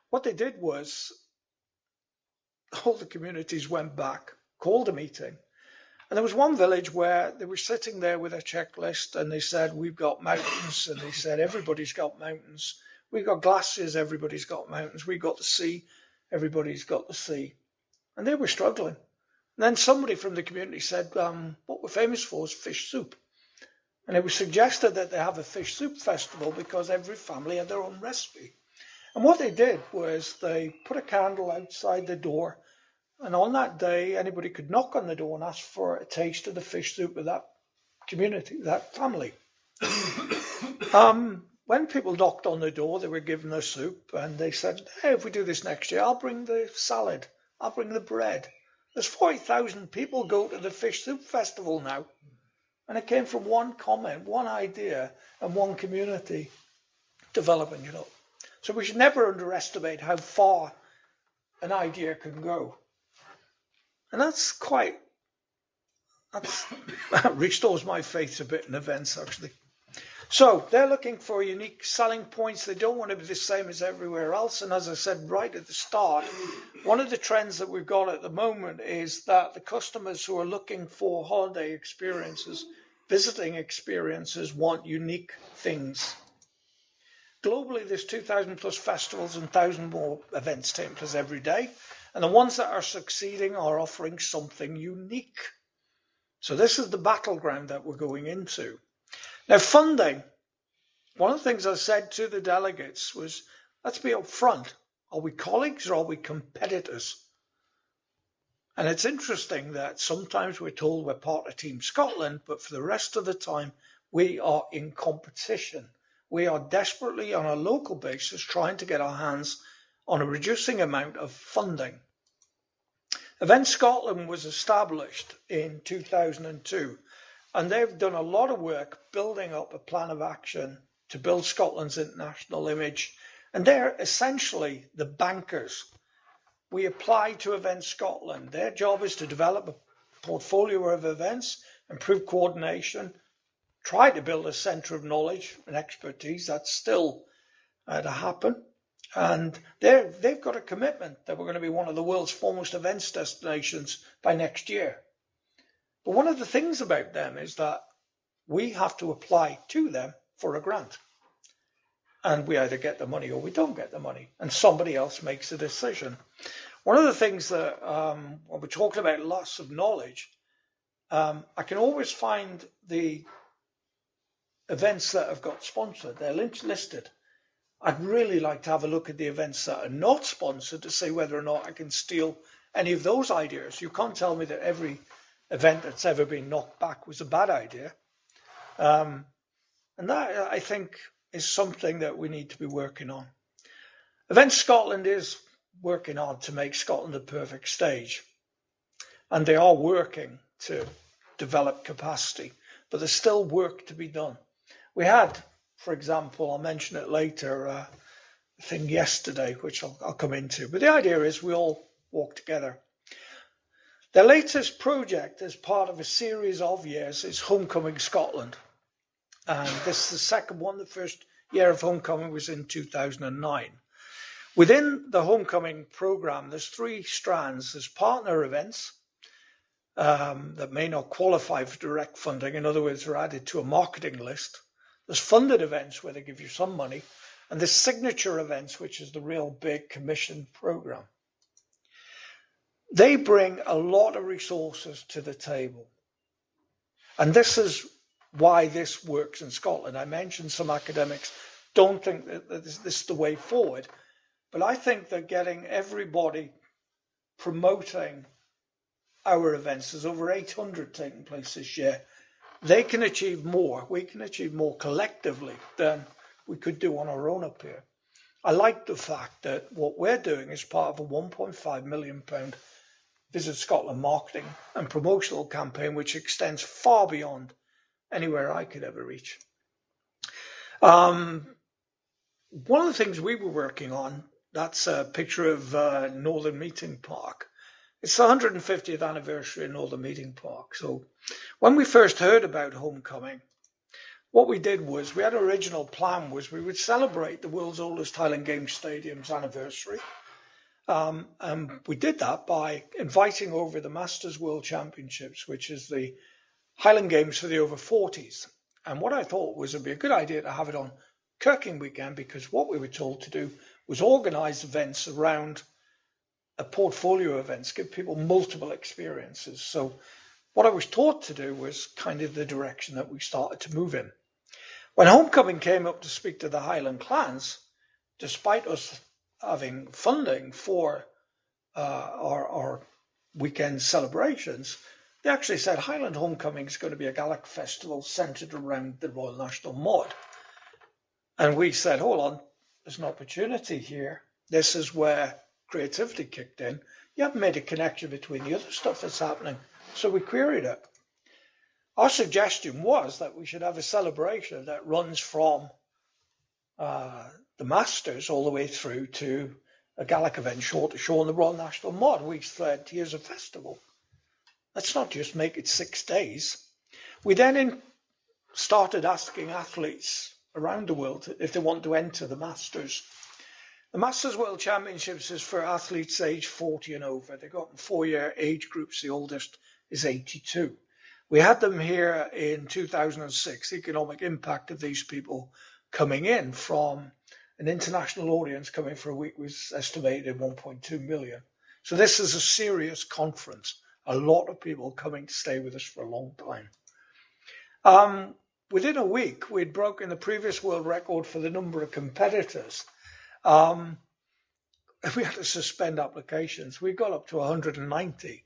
What they did was all the communities went back, called a meeting. And there was one village where they were sitting there with a checklist and they said, we've got mountains. And they said, everybody's got mountains. We've got glaciers, everybody's got mountains. We've got the sea, everybody's got the sea. And they were struggling. And then somebody from the community said, what we're famous for is fish soup. And it was suggested that they have a fish soup festival because every family had their own recipe. And what they did was they put a candle outside the door. And on that day, anybody could knock on the door and ask for a taste of the fish soup of that community, that family. When people knocked on the door, they were given their soup and they said, hey, if we do this next year, I'll bring the salad, I'll bring the bread. There's 40,000 people go to the fish soup festival now. And it came from one comment, one idea, and one community developing it up. So we should never underestimate how far an idea can go. And that restores my faith a bit in events, actually. So they're looking for unique selling points. They don't want to be the same as everywhere else. And as I said right at the start, one of the trends that we've got at the moment is that the customers who are looking for holiday experiences, visiting experiences, want unique things. Globally, there's 2,000 plus festivals and 1,000 more events taking place every day. And the ones that are succeeding are offering something unique. So this is the battleground that we're going into. Now, funding. One of the things I said to the delegates was, let's be upfront. Are we colleagues or are we competitors? And it's interesting that sometimes we're told we're part of Team Scotland, but for the rest of the time, we are in competition. We are desperately on a local basis trying to get our hands on a reducing amount of funding. Event Scotland was established in 2002 And they've done a lot of work building up a plan of action to build Scotland's international image. And they're essentially the bankers. We apply to Event Scotland. Their job is to develop a portfolio of events, improve coordination, try to build a centre of knowledge and expertise. That's still to happen. And they've got a commitment that we're going to be one of the world's foremost events destinations by next year. But one of the things about them is that we have to apply to them for a grant. And we either get the money or we don't get the money. And somebody else makes a decision. One of the things that, when we're talking about loss of knowledge, I can always find the events that have got sponsored. They're listed. I'd really like to have a look at the events that are not sponsored to see whether or not I can steal any of those ideas. You can't tell me that every event that's ever been knocked back was a bad idea. And that, I think, is something that we need to be working on. Event Scotland is working hard to make Scotland a perfect stage. And they are working to develop capacity. But there's still work to be done. We had, for example, I'll mention it later, a thing yesterday, which I'll come into. But the idea is we all walk together. The latest project as part of a series of years is Homecoming Scotland. And this is the second one. The first year of Homecoming was in 2009. Within the Homecoming programme, there's three strands. There's partner events that may not qualify for direct funding. In other words, are added to a marketing list. There's funded events where they give you some money, and there's signature events, which is the real big commission program. They bring a lot of resources to the table. And this is why this works in Scotland. I mentioned some academics don't think that this is the way forward, but I think that getting everybody promoting our events, there's over 800 taking place this year, they can achieve more. We can achieve more collectively than we could do on our own up here. I like the fact that what we're doing is part of a £1.5 million Visit Scotland marketing and promotional campaign, which extends far beyond anywhere I could ever reach. One of the things we were working on, that's a picture of Northern Meeting Park. It's the 150th anniversary of Northern Meeting Park. So when we first heard about Homecoming, what we did was we had an original plan was we would celebrate the world's oldest Highland Games Stadium's anniversary. And we did that by inviting over the Masters World Championships, which is the Highland Games for the over 40s. And what I thought was it'd be a good idea to have it on Kirking weekend, because what we were told to do was organise events around a portfolio of events, give people multiple experiences. So what I was taught to do was kind of the direction that we started to move in. When Homecoming came up to speak to the Highland clans, despite us having funding for our weekend celebrations, they actually said Highland Homecoming is going to be a Gaelic festival centred around the Royal National Mud. And we said, hold on, there's an opportunity here. This is where creativity kicked in. You haven't made a connection between the other stuff that's happening. So we queried it. Our suggestion was that we should have a celebration that runs from the Masters all the way through to a Gaelic event, shore to shore on the Royal National Mud. We said, here's a festival. Let's not just make it 6 days. We then started asking athletes around the world if they want to enter the Masters. The Masters World Championships is for athletes aged 40 and over. They've got 4-year age groups. The oldest is 82. We had them here in 2006. The economic impact of these people coming in from an international audience coming for a week was estimated at 1.2 million. So this is a serious conference. A lot of people coming to stay with us for a long time. Within a week, we'd broken the previous world record for the number of competitors. We had to suspend applications. We got up to 190.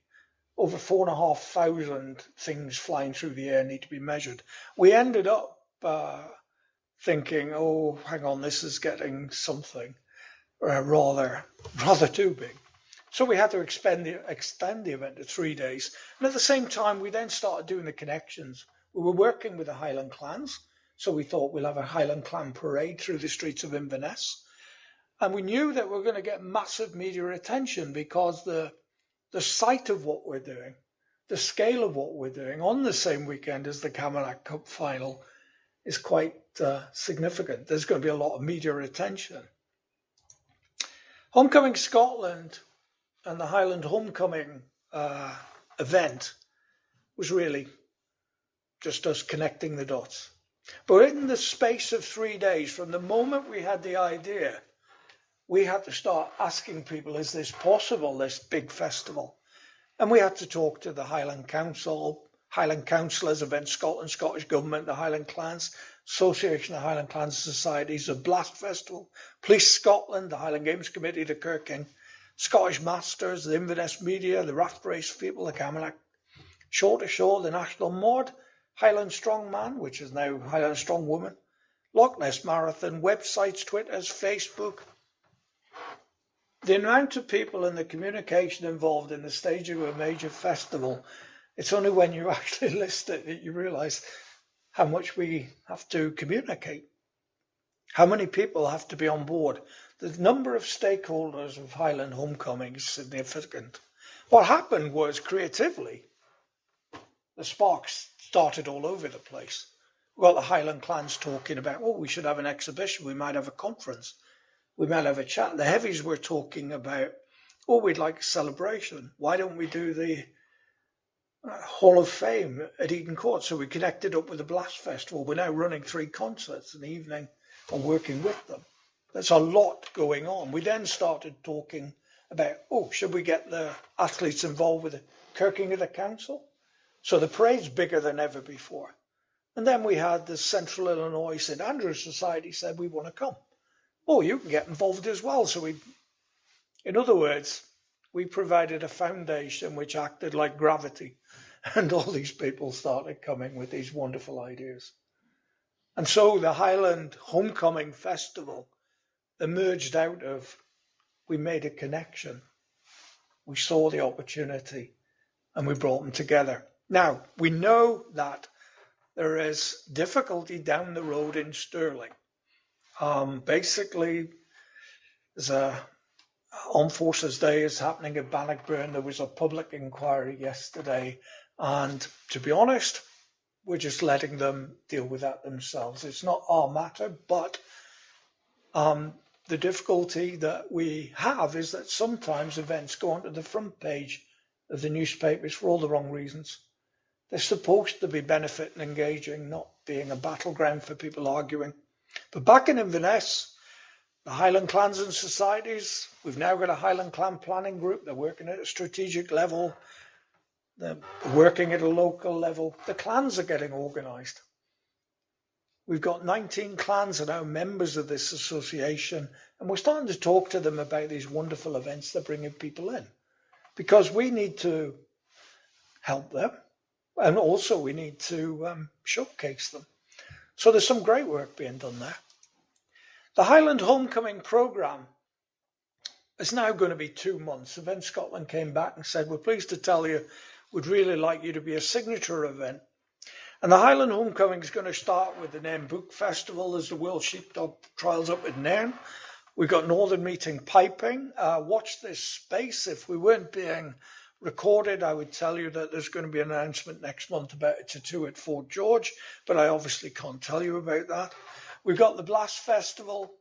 Over 4,500 things flying through the air need to be measured. We ended up thinking, oh, hang on, this is getting something rather too big. So we had to extend the event to 3 days. And at the same time, we then started doing the connections We were working with the Highland clans, so we thought we'll have a Highland clan parade through the streets of Inverness. And we knew that we were going to get massive media attention because the sight of what we're doing, the scale of what we're doing on the same weekend as the Camelot Cup final is quite significant. There's going to be a lot of media attention. Homecoming Scotland and the Highland Homecoming event was really just us connecting the dots. But in the space of 3 days, from the moment we had the idea, we had to start asking people, is this possible, this big festival? And we had to talk to the Highland Council, Highland Councillors, Event Scotland, Scottish Government, the Highland Clans, Association of Highland Clans Societies, the Blast Festival, Police Scotland, the Highland Games Committee, the Kirking, Scottish Masters, the Inverness Media, the Raft Race people, the Camelot, Shore to Shore, the National Mod, Highland Strongman, which is now Highland Strong Woman, Loch Ness Marathon, websites, Twitters, Facebook. The amount of people and the communication involved in the staging of a major festival, it's only when you actually list it that you realise how much we have to communicate, how many people have to be on board. The number of stakeholders of Highland Homecoming is significant. What happened was, creatively, the sparks started all over the place. We got the Highland clans talking about, oh, we should have an exhibition, we might have a conference, we might have a chat. The heavies were talking about, oh, we'd like a celebration. Why don't we do the Hall of Fame at Eden Court? So we connected up with the Blast Festival. We're now running 3 concerts in the evening and working with them. There's a lot going on. We then started talking about, oh, should we get the athletes involved with the Kirking of the Council? So the parade's bigger than ever before. And then we had the Central Illinois St. Andrews Society said, we want to come. Oh, you can get involved as well. So in other words, we provided a foundation which acted like gravity. And all these people started coming with these wonderful ideas. And so the Highland Homecoming Festival emerged out of, we made a connection. We saw the opportunity and we brought them together. Now, we know that there is difficulty down the road in Stirling. Basically, there's a Armed Forces Day is happening at Bannockburn. There was a public inquiry yesterday. And to be honest, we're just letting them deal with that themselves. It's not our matter, but the difficulty that we have is that sometimes events go onto the front page of the newspapers for all the wrong reasons. They're supposed to be benefit and engaging, not being a battleground for people arguing. But back in Inverness, the Highland Clans and Societies, we've now got a Highland Clan planning group. They're working at a strategic level. They're working at a local level. The clans are getting organised. We've got 19 clans that are now members of this association, and we're starting to talk to them about these wonderful events that are bringing people in, because we need to help them, and also we need to showcase them. So there's some great work being done there. The Highland Homecoming programme is now going to be 2 months. Event Scotland came back and said, we're pleased to tell you we'd really like you to be a signature event. And the Highland Homecoming is going to start with the Nairn Book Festival as the World Sheepdog Trials up in Nairn. We've got Northern Meeting Piping. Watch this space. If we weren't being recorded, I would tell you that there's going to be an announcement next month about a tattoo at Fort George, but I obviously can't tell you about that. We've got the Blast Festival,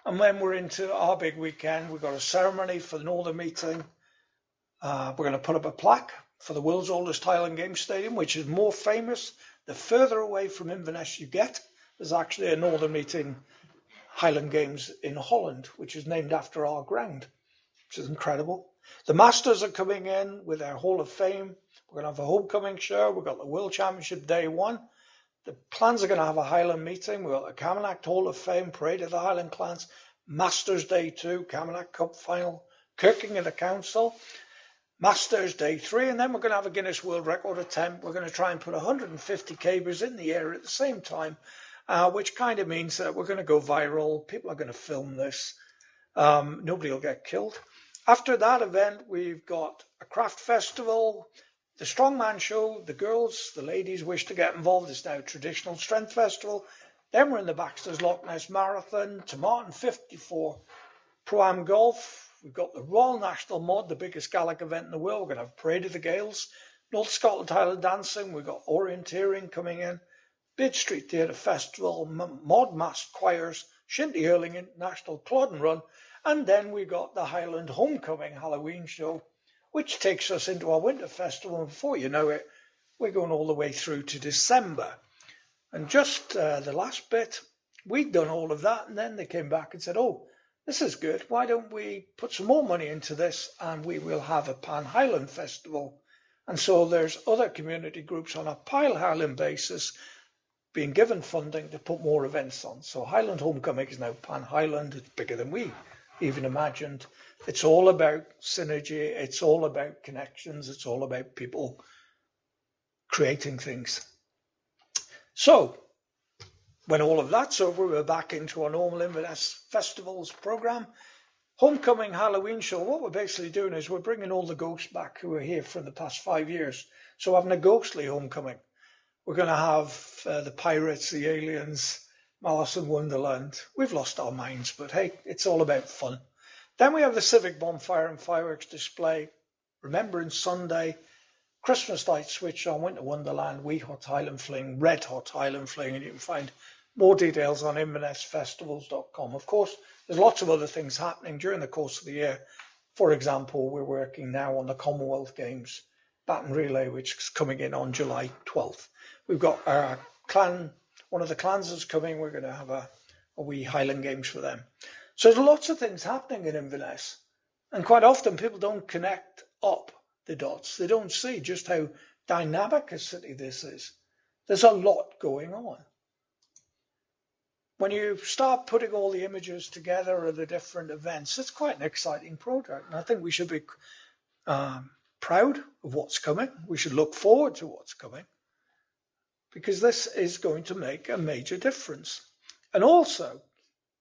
and when we're into our big weekend, we've got a ceremony for the Northern Meeting. We're going to put up a plaque for the world's oldest Highland Games Stadium, which is more famous the further away from Inverness you get. There's actually a Northern Meeting Highland Games in Holland, which is named after our ground, which is incredible. The Masters are coming in with their Hall of Fame. We're going to have a homecoming show. We've got the World Championship Day 1. The clans are going to have a Highland meeting. We've got the Camelot Hall of Fame, Parade of the Highland Clans, Masters Day 2, Camelot Cup Final, Kirking of the Council, Masters Day 3, and then we're going to have a Guinness World Record attempt. We're going to try and put 150 cabers in the air at the same time, which kind of means that we're going to go viral. People are going to film this. Nobody will get killed. After that event, we've got a craft festival, the strongman show, the girls, the ladies wish to get involved. It's now a traditional strength festival. Then we're in the Baxter's Loch Ness Marathon, Tomatin 54 Pro-Am Golf. We've got the Royal National Mod, the biggest Gaelic event in the world. We're going to have Parade of the Gales, North Scotland Highland Dancing. We've got Orienteering coming in, Bid Street Theatre Festival, Mod Masked Choirs, Shinty Hurling International Clodden Run, and then we got the Highland Homecoming Halloween show, which takes us into our winter festival. And before you know it, we're going all the way through to December. And just the last bit, we'd done all of that, and then they came back and said, oh, this is good. Why don't we put some more money into this, and we will have a Pan-Highland festival. And so there's other community groups on a Pan-Highland basis being given funding to put more events on. So Highland Homecoming is now Pan-Highland. It's bigger than we even imagined. It's all about synergy. It's all about connections. It's all about people creating things. So when all of that's over, we're back into our normal Inverness Festivals program. Homecoming Halloween show, what we're basically doing is we're bringing all the ghosts back who are here for the past 5 years. So having a ghostly homecoming. We're going to have the pirates, the aliens, Malice in Wonderland. We've lost our minds, but hey, it's all about fun. Then we have the Civic Bonfire and Fireworks display, Remembrance Sunday, Christmas lights switch on, Winter Wonderland, Wee Hot Highland Fling, Red Hot Highland Fling, and you can find more details on invernessfestivals.com. Of course, there's lots of other things happening during the course of the year. For example, we're working now on the Commonwealth Games Baton Relay, which is coming in on July 12th. We've got our clan, one of the clans is coming. We're going to have a wee Highland Games for them. So there's lots of things happening in Inverness. And quite often people don't connect up the dots. They don't see just how dynamic a city this is. There's a lot going on. When you start putting all the images together of the different events, it's quite an exciting project. And I think we should be proud of what's coming. We should look forward to what's coming, because this is going to make a major difference. And also,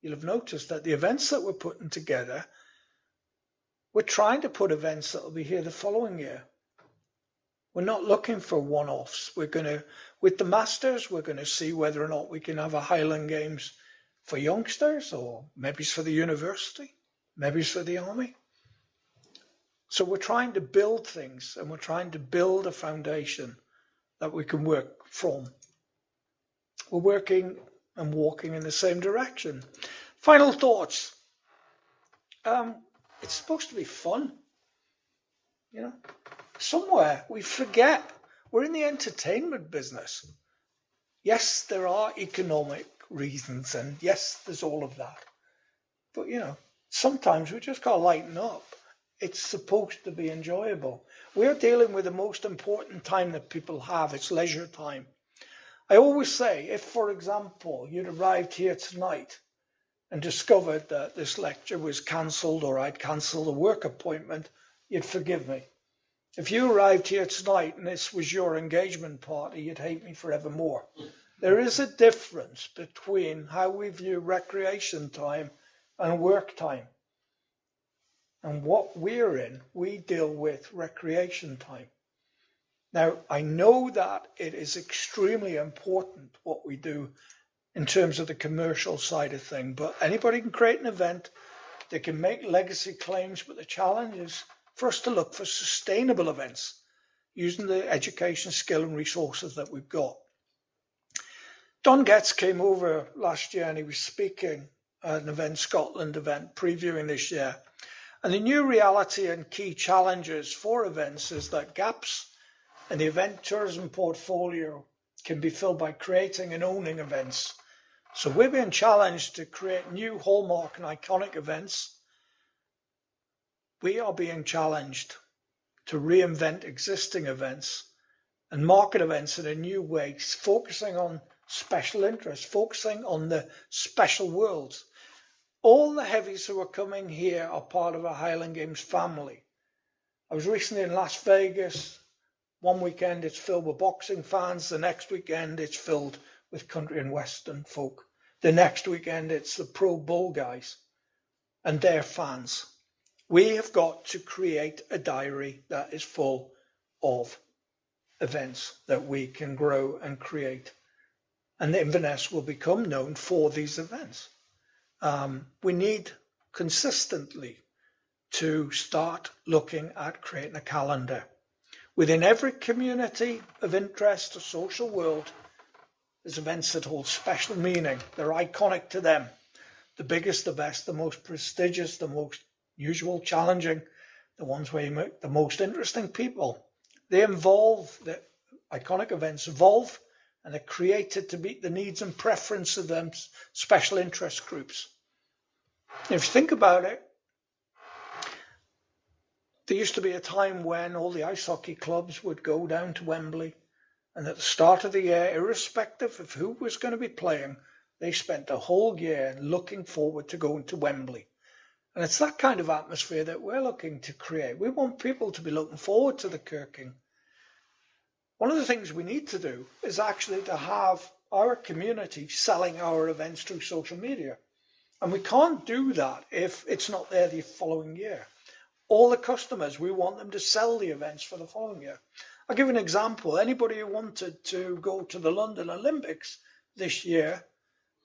you'll have noticed that the events that we're putting together, we're trying to put events that will be here the following year. We're not looking for one-offs. We're going to, with the Masters, we're going to see whether or not we can have a Highland Games for youngsters, or maybe it's for the university, maybe it's for the army. So we're trying to build things, and we're trying to build a foundation that we can work from. We're working and walking in the same direction. Final thoughts. It's supposed to be fun. You know, somewhere we forget we're in the entertainment business. Yes, there are economic reasons, and yes, there's all of that. But, you know, sometimes we just got to lighten up. It's supposed to be enjoyable. We're dealing with the most important time that people have. It's leisure time. I always say, if, for example, you'd arrived here tonight and discovered that this lecture was cancelled, or I'd cancelled a work appointment, you'd forgive me. If you arrived here tonight and this was your engagement party, you'd hate me forevermore. There is a difference between how we view recreation time and work time. And what we're in, we deal with recreation time. Now, I know that it is extremely important what we do in terms of the commercial side of things, but anybody can create an event, they can make legacy claims, but the challenge is for us to look for sustainable events using the education, skill and resources that we've got. Don Getz came over last year and he was speaking at an Event Scotland event previewing this year. And the new reality and key challenges for events is that gaps in the event tourism portfolio can be filled by creating and owning events. So we're being challenged to create new hallmark and iconic events. We are being challenged to reinvent existing events and market events in a new way, focusing on special interests, focusing on the special worlds. All the heavies who are coming here are part of a Highland Games family. I was recently in Las Vegas. One weekend it's filled with boxing fans. The next weekend it's filled with country and western folk. The next weekend it's the pro bull guys and their fans. We have got to create a diary that is full of events that we can grow and create. And Inverness will become known for these events. We need consistently to start looking at creating a calendar. Within every community of interest or social world, there's events that hold special meaning. They're iconic to them. The biggest, the best, the most prestigious, the most usual, challenging, the ones where you meet the most interesting people. They involve, the iconic events evolve, and they're created to meet the needs and preferences of them special interest groups. If you think about it, there used to be a time when all the ice hockey clubs would go down to Wembley, and at the start of the year, irrespective of who was going to be playing, they spent the whole year looking forward to going to Wembley. And it's that kind of atmosphere that we're looking to create. We want people to be looking forward to the Kirking. One of the things we need to do is actually to have our community selling our events through social media. And we can't do that if it's not there the following year. All the customers, we want them to sell the events for the following year. I'll give an example. Anybody who wanted to go to the London Olympics this year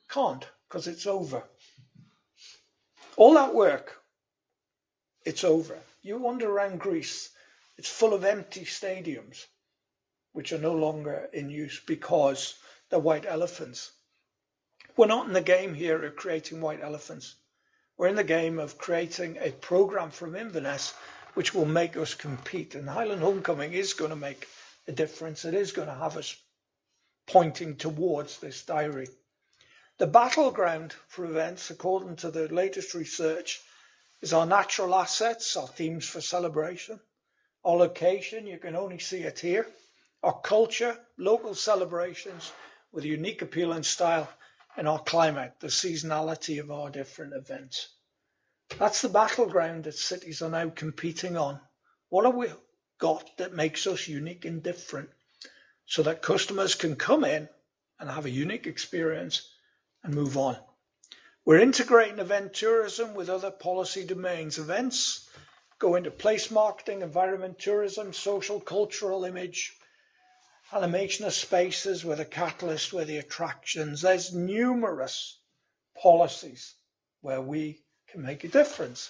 can't, because it's over. All that work, it's over. You wander around Greece, it's full of empty stadiums, which are no longer in use because they're white elephants. We're not in the game here of creating white elephants. We're in the game of creating a program from Inverness which will make us compete. And Highland Homecoming is going to make a difference. It is going to have us pointing towards this diary. The battleground for events, according to the latest research, is our natural assets, our themes for celebration, our location, you can only see it here, our culture, local celebrations with a unique appeal and style, and our climate, the seasonality of our different events. That's the battleground that cities are now competing on. What have we got that makes us unique and different so that customers can come in and have a unique experience and move on? We're integrating event tourism with other policy domains. Events go into place marketing, environment tourism, social, cultural image, animation of spaces, where the catalyst, where the attractions. There's numerous policies where we can make a difference.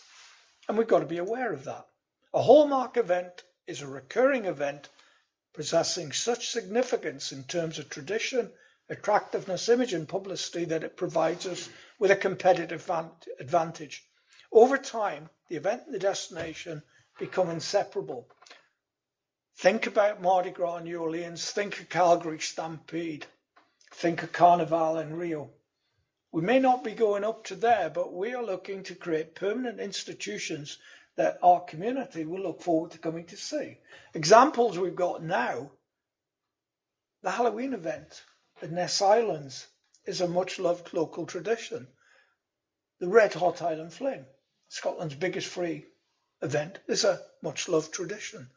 And we've got to be aware of that. A hallmark event is a recurring event possessing such significance in terms of tradition, attractiveness, image and publicity that it provides us with a competitive advantage. Over time, the event and the destination become inseparable. Think about Mardi Gras in New Orleans, think of Calgary Stampede, think of Carnival in Rio. We may not be going up to there, but we are looking to create permanent institutions that our community will look forward to coming to see. Examples we've got now, the Halloween event at Ness Islands is a much loved local tradition. The Red Hot Island Flame, Scotland's biggest free event, is a much loved tradition.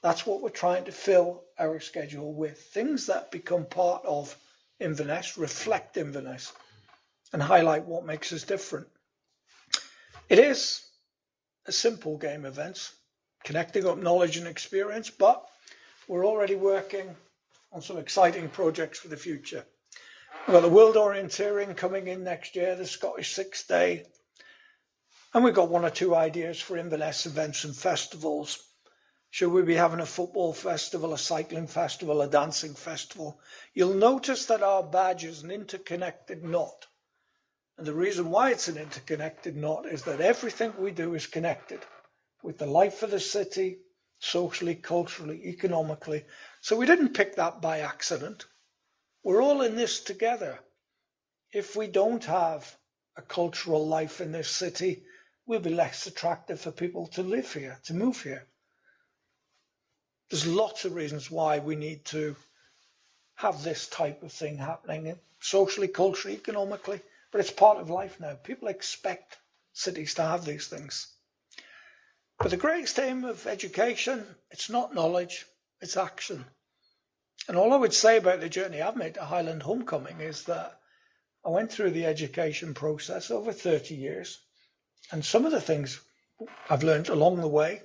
That's what we're trying to fill our schedule with. Things that become part of Inverness, reflect Inverness, and highlight what makes us different. It is a simple game events, connecting up knowledge and experience, but we're already working on some exciting projects for the future. We've got the World Orienteering coming in next year, the Scottish 6 Day, and we've got one or two ideas for Inverness events and festivals. Should we be having a football festival, a cycling festival, a dancing festival? You'll notice that our badge is an interconnected knot. And the reason why it's an interconnected knot is that everything we do is connected with the life of the city, socially, culturally, economically. So we didn't pick that by accident. We're all in this together. If we don't have a cultural life in this city, we'll be less attractive for people to live here, to move here. There's lots of reasons why we need to have this type of thing happening socially, culturally, economically, but it's part of life now. People expect cities to have these things. But the greatest aim of education, it's not knowledge, it's action. And all I would say about the journey I've made to Highland Homecoming is that I went through the education process over 30 years, and some of the things I've learned along the way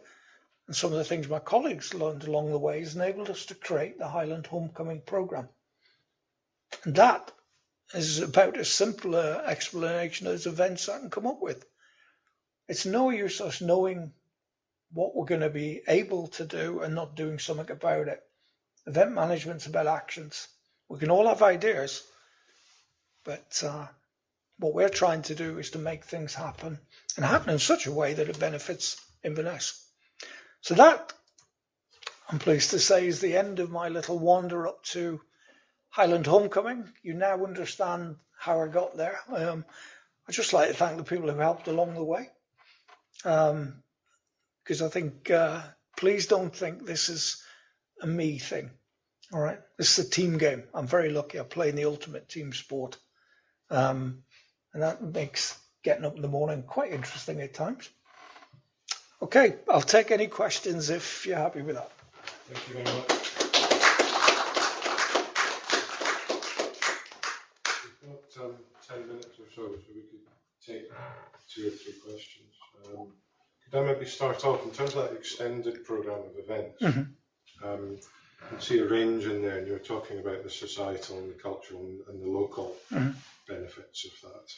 and some of the things my colleagues learned along the way has enabled us to create the Highland Homecoming programme. And that is about as simple an explanation as events I can come up with. It's no use us knowing what we're going to be able to do and not doing something about it. Event management's about actions. We can all have ideas, but what we're trying to do is to make things happen and happen in such a way that it benefits Inverness. So that, I'm pleased to say, is the end of my little wander up to Highland Homecoming. You now understand how I got there. I'd just like to thank the people who helped along the way. Because I think, please don't think this is a me thing. All right, this is a team game. I'm very lucky. I play in the ultimate team sport. And that makes getting up in the morning quite interesting at times. Okay, I'll take any questions if you're happy with that. Thank you very much. We've got 10 minutes or so we could take 2 or 3 questions. Could I maybe start off in terms of that extended programme of events? You can see a range in there, and you're talking about the societal and the cultural and the local benefits of that,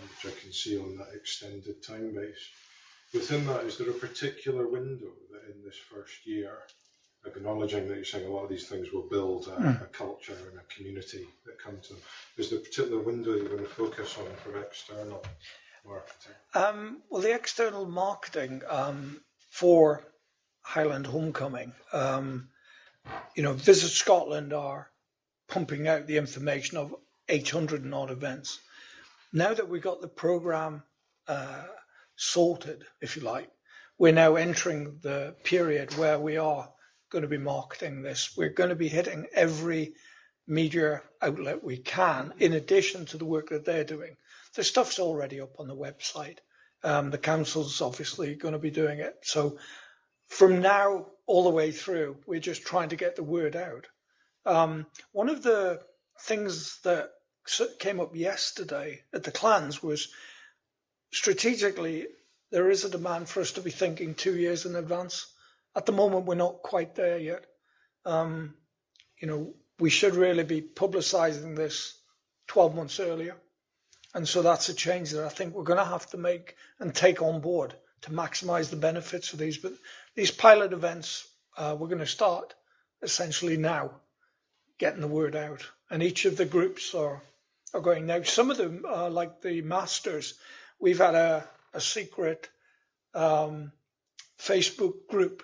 which I can see on that extended time base. Within that, is there a particular window that in this first year, acknowledging that you're saying a lot of these things will build a culture and a community that come to them, is there a particular window you're going to focus on for external marketing? Well, the external marketing for Highland Homecoming, Visit Scotland are pumping out the information of 800 and odd events. Now that we've got the programme sorted, if you like, we're now entering the period where we are going to be marketing this. We're going to be hitting every media outlet we can, in addition to the work that they're doing. The stuff's already up on the website. The council's obviously going to be doing it. So from now all the way through, we're just trying to get the word out. One of the things that came up yesterday at the clans was strategically, there is a demand for us to be thinking 2 years in advance. At the moment, we're not quite there yet. We should really be publicising this 12 months earlier. And so that's a change that I think we're going to have to make and take on board to maximise the benefits of these. But these pilot events, we're going to start essentially now, getting the word out. And each of the groups are going now. Some of them, like the Masters, we've had a secret Facebook group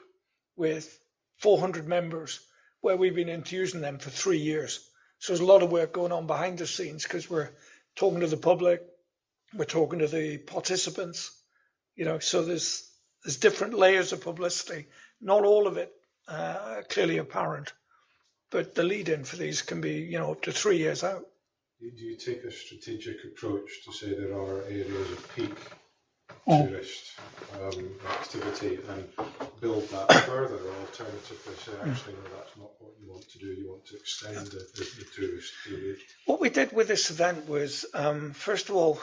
with 400 members where we've been into using them for 3 years. So there's a lot of work going on behind the scenes because we're talking to the public, we're talking to the participants, so there's different layers of publicity, not all of it clearly apparent, but the lead in for these can be, up to 3 years out. Do you take a strategic approach to say there are areas of peak tourist activity and build that further, or alternatively say, actually, no, that's not what you want to do, you want to extend the tourist period? What we did with this event was, first of all,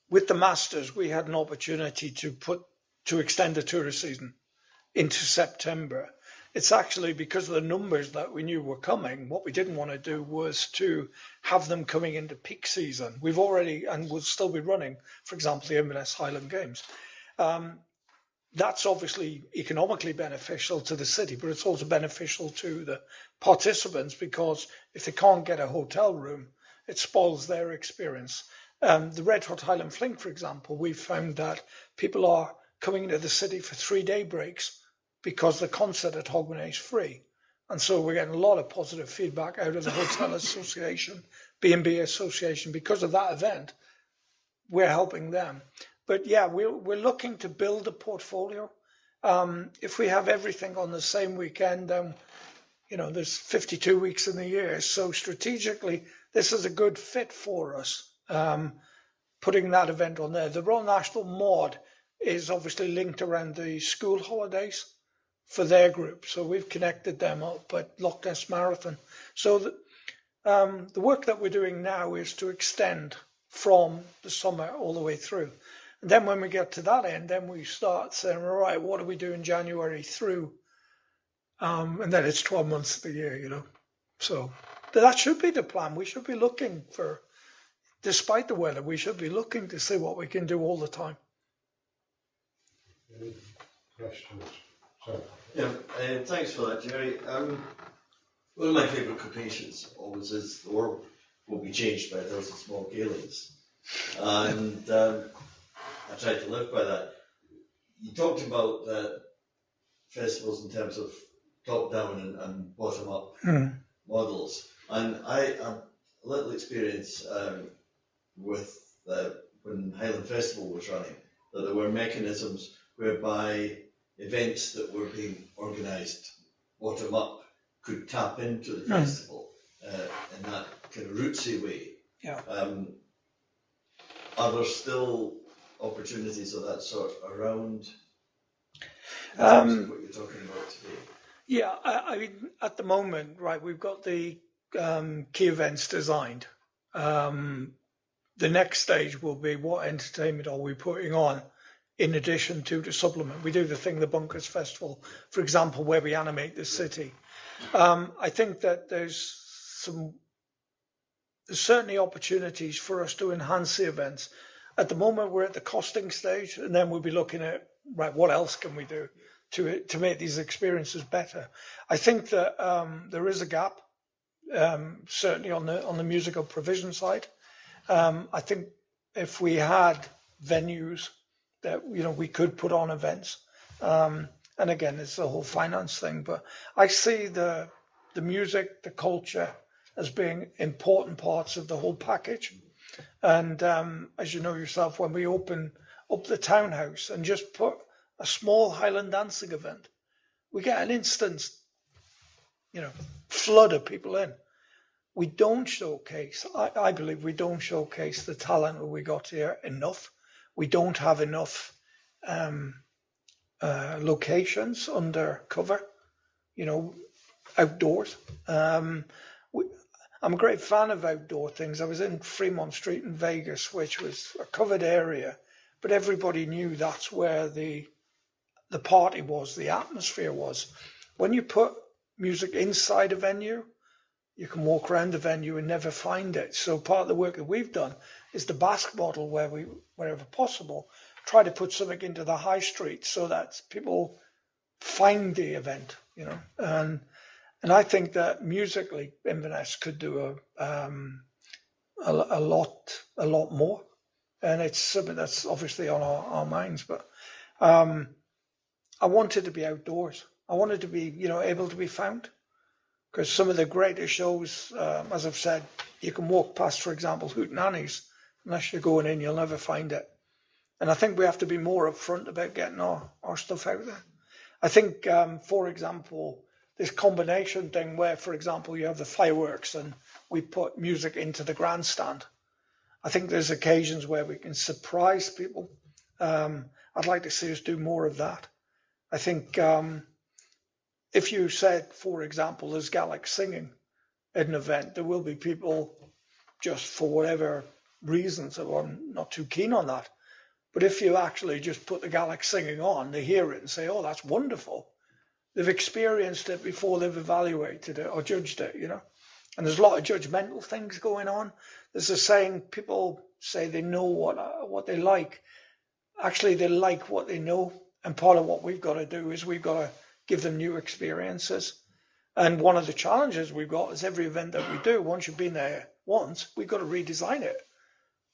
with the Masters, we had an opportunity to extend the tourist season into September. It's actually because of the numbers that we knew were coming. What we didn't want to do was to have them coming into peak season. We've already, and will still be running, for example, the Inverness Highland Games. That's obviously economically beneficial to the city, but it's also beneficial to the participants because if they can't get a hotel room, it spoils their experience. The Red Hot Highland Fling, for example, we've found that people are coming into the city for 3-day breaks because the concert at Hogmanay is free. And so we're getting a lot of positive feedback out of the Hotel Association, B&B Association. Because of that event, we're helping them. But yeah, we're looking to build a portfolio. If we have everything on the same weekend, then, there's 52 weeks in the year. So strategically, this is a good fit for us, putting that event on there. The Royal National Mod is obviously linked around the school holidays for their group. So we've connected them up at Loch Ness Marathon. So the work that we're doing now is to extend from the summer all the way through. And then when we get to that end, then we start saying, all right, what do we do in January through? And then it's 12 months of the year. So that should be the plan. We should be looking for, despite the weather, we should be looking to see what we can do all the time. Any questions? Sorry. Yeah, thanks for that, Gerry. One of my favourite quotations always is the world will be changed by a dozen small Gaelics. And I try to live by that. You talked about festivals in terms of top-down and bottom-up models. And I have a little experience with when Highland Festival was running, that there were mechanisms whereby events that were being organised bottom-up could tap into the festival in that kind of rootsy way. Yeah. Are there still opportunities of that sort around in terms of what you're talking about today? Yeah, I mean, at the moment, right, we've got the key events designed. The next stage will be what entertainment are we putting on in addition to the supplement. We do the thing, the Bunkers Festival, for example, where we animate the city. I think that there's certainly opportunities for us to enhance the events. At the moment, we're at the costing stage, and then we'll be looking at, right, what else can we do to make these experiences better? I think that there is a gap, certainly on the musical provision side. I think if we had venues that we could put on events, and again, it's the whole finance thing, but I see the music, the culture as being important parts of the whole package. And as you know yourself, when we open up the townhouse and just put a small Highland dancing event, we get an instant, flood of people in. We don't showcase, I believe we don't showcase the talent that we got here enough. We don't have enough locations under cover, outdoors. I'm a great fan of outdoor things. I was in Fremont Street in Vegas, which was a covered area, but everybody knew that's where the party was, the atmosphere was. When you put music inside a venue, you can walk around the venue and never find it. So part of the work that we've done is the basque model, where we, wherever possible, try to put something into the high street so that people find the event, And I think that musically, Inverness could do a lot more, and it's something that's obviously on our minds. But I wanted to be outdoors. I wanted to be, able to be found, because some of the greatest shows, as I've said, you can walk past, for example, Hootenannies, unless you're going in, you'll never find it. And I think we have to be more upfront about getting our stuff out there. I think, for example, this combination thing where, for example, you have the fireworks and we put music into the grandstand. I think there's occasions where we can surprise people. I'd like to see us do more of that. I think if you said, for example, there's Gaelic singing at an event, there will be people just for whatever reasons that are not too keen on that. But if you actually just put the Gaelic singing on, they hear it and say, oh, that's wonderful. They've experienced it before they've evaluated it or judged it, And there's a lot of judgmental things going on. There's a saying, people say they know what they like. Actually, they like what they know. And part of what we've got to do is we've got to give them new experiences. And one of the challenges we've got is every event that we do, once you've been there once, we've got to redesign it.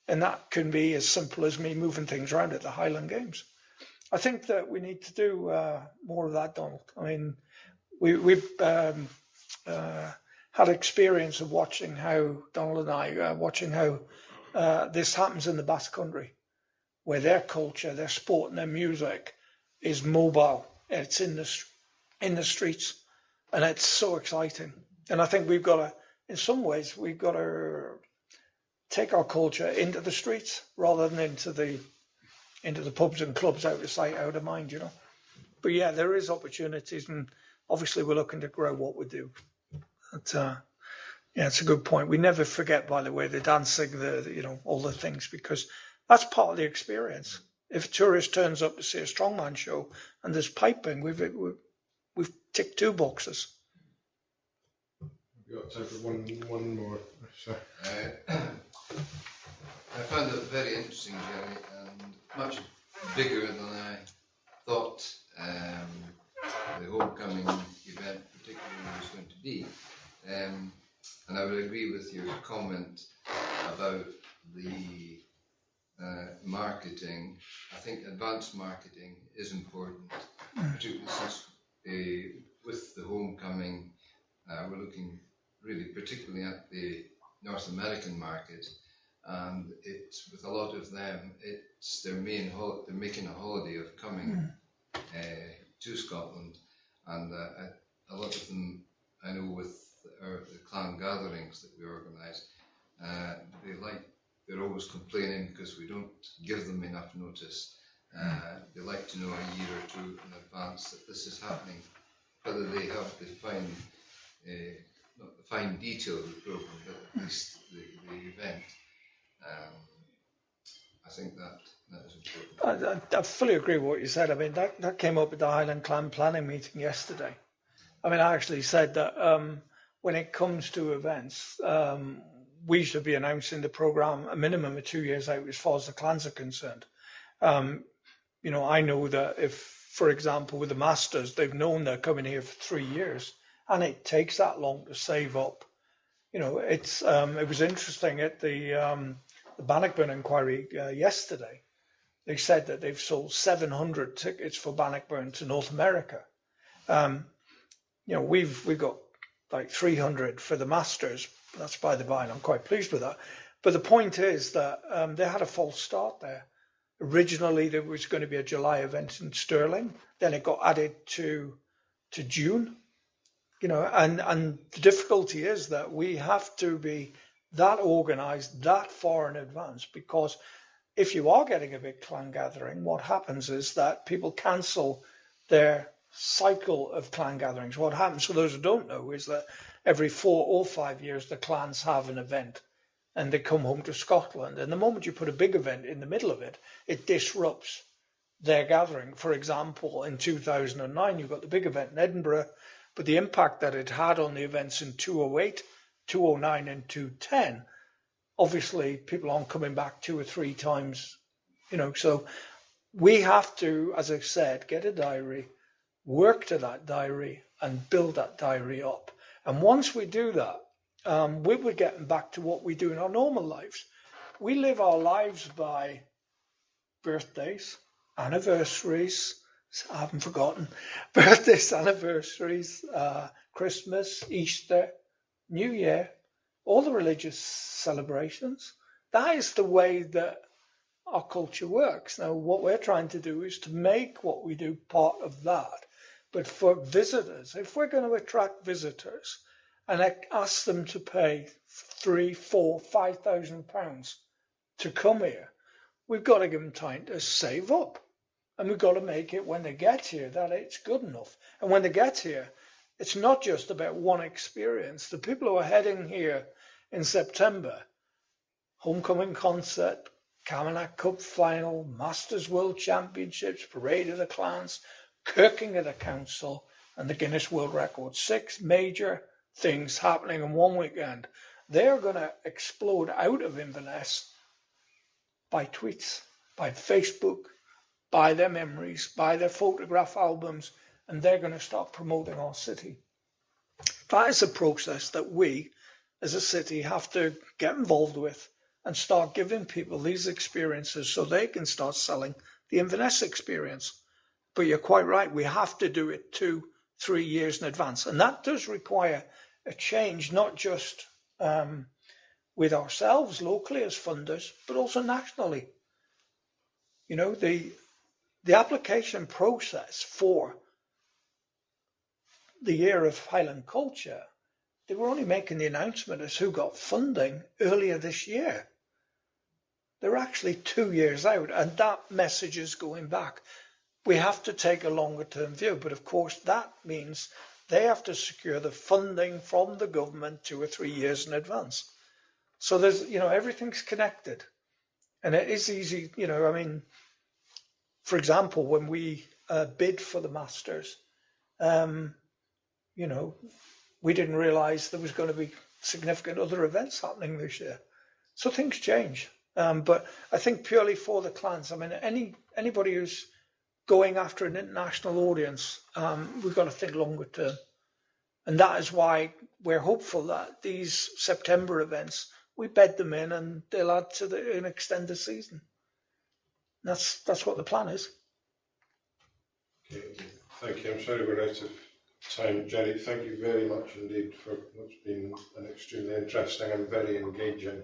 And that can be as simple as me moving things around at the Highland Games. I think that we need to do more of that, Donald. I mean, we've had experience of watching how, Donald and I, watching how this happens in the Basque Country, where their culture, their sport and their music is mobile. It's in the streets, and it's so exciting. And I think we've got to, in some ways, we've got to take our culture into the streets rather than into the pubs and clubs, out of sight, out of mind, But yeah, there is opportunities, and obviously we're looking to grow what we do. But, it's a good point. We never forget, by the way, the dancing, all the things, because that's part of the experience. If a tourist turns up to see a strongman show and there's piping, we've ticked 2 boxes. We've got time for one more. Sure. I found it very interesting, Gerry, and much bigger than I thought the homecoming event particularly was going to be. And I would agree with your comment about the marketing. I think advanced marketing is important, particularly since with the homecoming, we're looking really particularly at the North American market, and it's with a lot of them, it's their main they're making a holiday of coming to Scotland, and a lot of them, I know with the clan gatherings that we organise, they're always complaining because we don't give them enough notice. They like to know a year or 2 in advance that this is happening, whether they have the not the fine detail of the programme, but at least the event. I think that is important. I fully agree with what you said. I mean, that came up at the Highland Clan planning meeting yesterday. I mean, I actually said that when it comes to events, we should be announcing the programme a minimum of 2 years out as far as the clans are concerned. You know, I know that if, for example, with the Masters, they've known they're coming here for 3 years, and it takes that long to save up. You know, it was interesting at the Bannockburn inquiry yesterday. They said that they've sold 700 tickets for Bannockburn to North America. You know, we've got like 300 for the Masters. That's by the by, and I'm quite pleased with that. But the point is that they had a false start there. Originally, there was going to be a July event in Stirling. Then it got added to June. You know, and the difficulty is that we have to be that organised that far in advance, because if you are getting a big clan gathering, what happens is that people cancel their cycle of clan gatherings. What happens, for those who don't know, is that every 4 or 5 years the clans have an event and they come home to Scotland. And the moment you put a big event in the middle of it, it disrupts their gathering. For example, in 2009, you got the big event in Edinburgh, but the impact that it had on the events in 2008, 2009 and 2010, obviously people aren't coming back 2 or 3 times, you know. So we have to, as I said, get a diary, work to that diary and build that diary up. And once we do that, we will get back to what we do in our normal lives. We live our lives by birthdays, anniversaries, I haven't forgotten, birthdays, anniversaries, Christmas, Easter, New Year, all the religious celebrations. That is the way that our culture works. Now, what we're trying to do is to make what we do part of that. But for visitors, if we're going to attract visitors and ask them to pay £3,000, £4,000, £5,000 to come here, we've got to give them time to save up. And we've got to make it, when they get here, that it's good enough. And when they get here, it's not just about one experience. The people who are heading here in September, homecoming concert, Camanachd Cup final, Masters World Championships, Parade of the Clans, Kirking of the Council, and the Guinness World Record. 6 major things happening in one weekend. They're going to explode out of Inverness by tweets, by Facebook, by their memories, by their photograph albums, and they're going to start promoting our city. That is a process that we, as a city, have to get involved with and start giving people these experiences so they can start selling the Inverness experience. But you're quite right, we have to do it 2-3 years in advance. And that does require a change, not just with ourselves locally as funders, but also nationally. You know, the application process for the year of Highland culture, they were only making the announcement as who got funding earlier this year. They're actually 2 years out, and that message is going back. We have to take a longer term view, but of course that means they have to secure the funding from the government 2 or 3 years in advance. So there's, you know, everything's connected, and it is easy, you know, I mean, for example, when we bid for the Masters, you know, we didn't realise there was going to be significant other events happening this year. So things change. But I think purely for the clans, I mean, anybody who's going after an international audience, we've got to think longer term. And that is why we're hopeful that these September events, we bed them in and they'll add to an extended season. That's what the plan is. Okay, thank you. I'm sorry we're out of time. Gerry, thank you very much indeed for what's been an extremely interesting and very engaging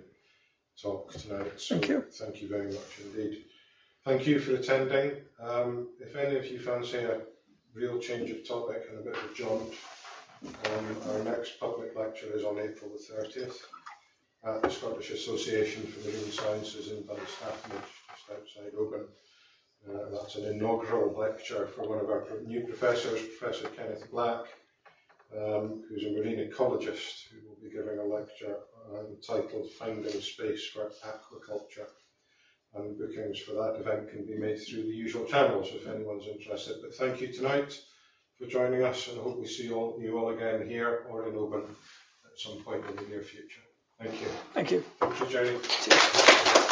talk tonight. So thank you. Thank you very much indeed. Thank you for attending. If any of you fancy a real change of topic and a bit of a jaunt, our next public lecture is on April the 30th at the Scottish Association for Marine Sciences in Dunstafnage, just outside Oban. That's an inaugural lecture for one of our new professors, Professor Kenneth Black, who's a marine ecologist, who will be giving a lecture entitled Finding Space for Aquaculture. And bookings for that event can be made through the usual channels if anyone's interested. But thank you tonight for joining us, and I hope we see you all again here or in Oban at some point in the near future. Thank you. Thank you. Thank you, Gerry. Cheers.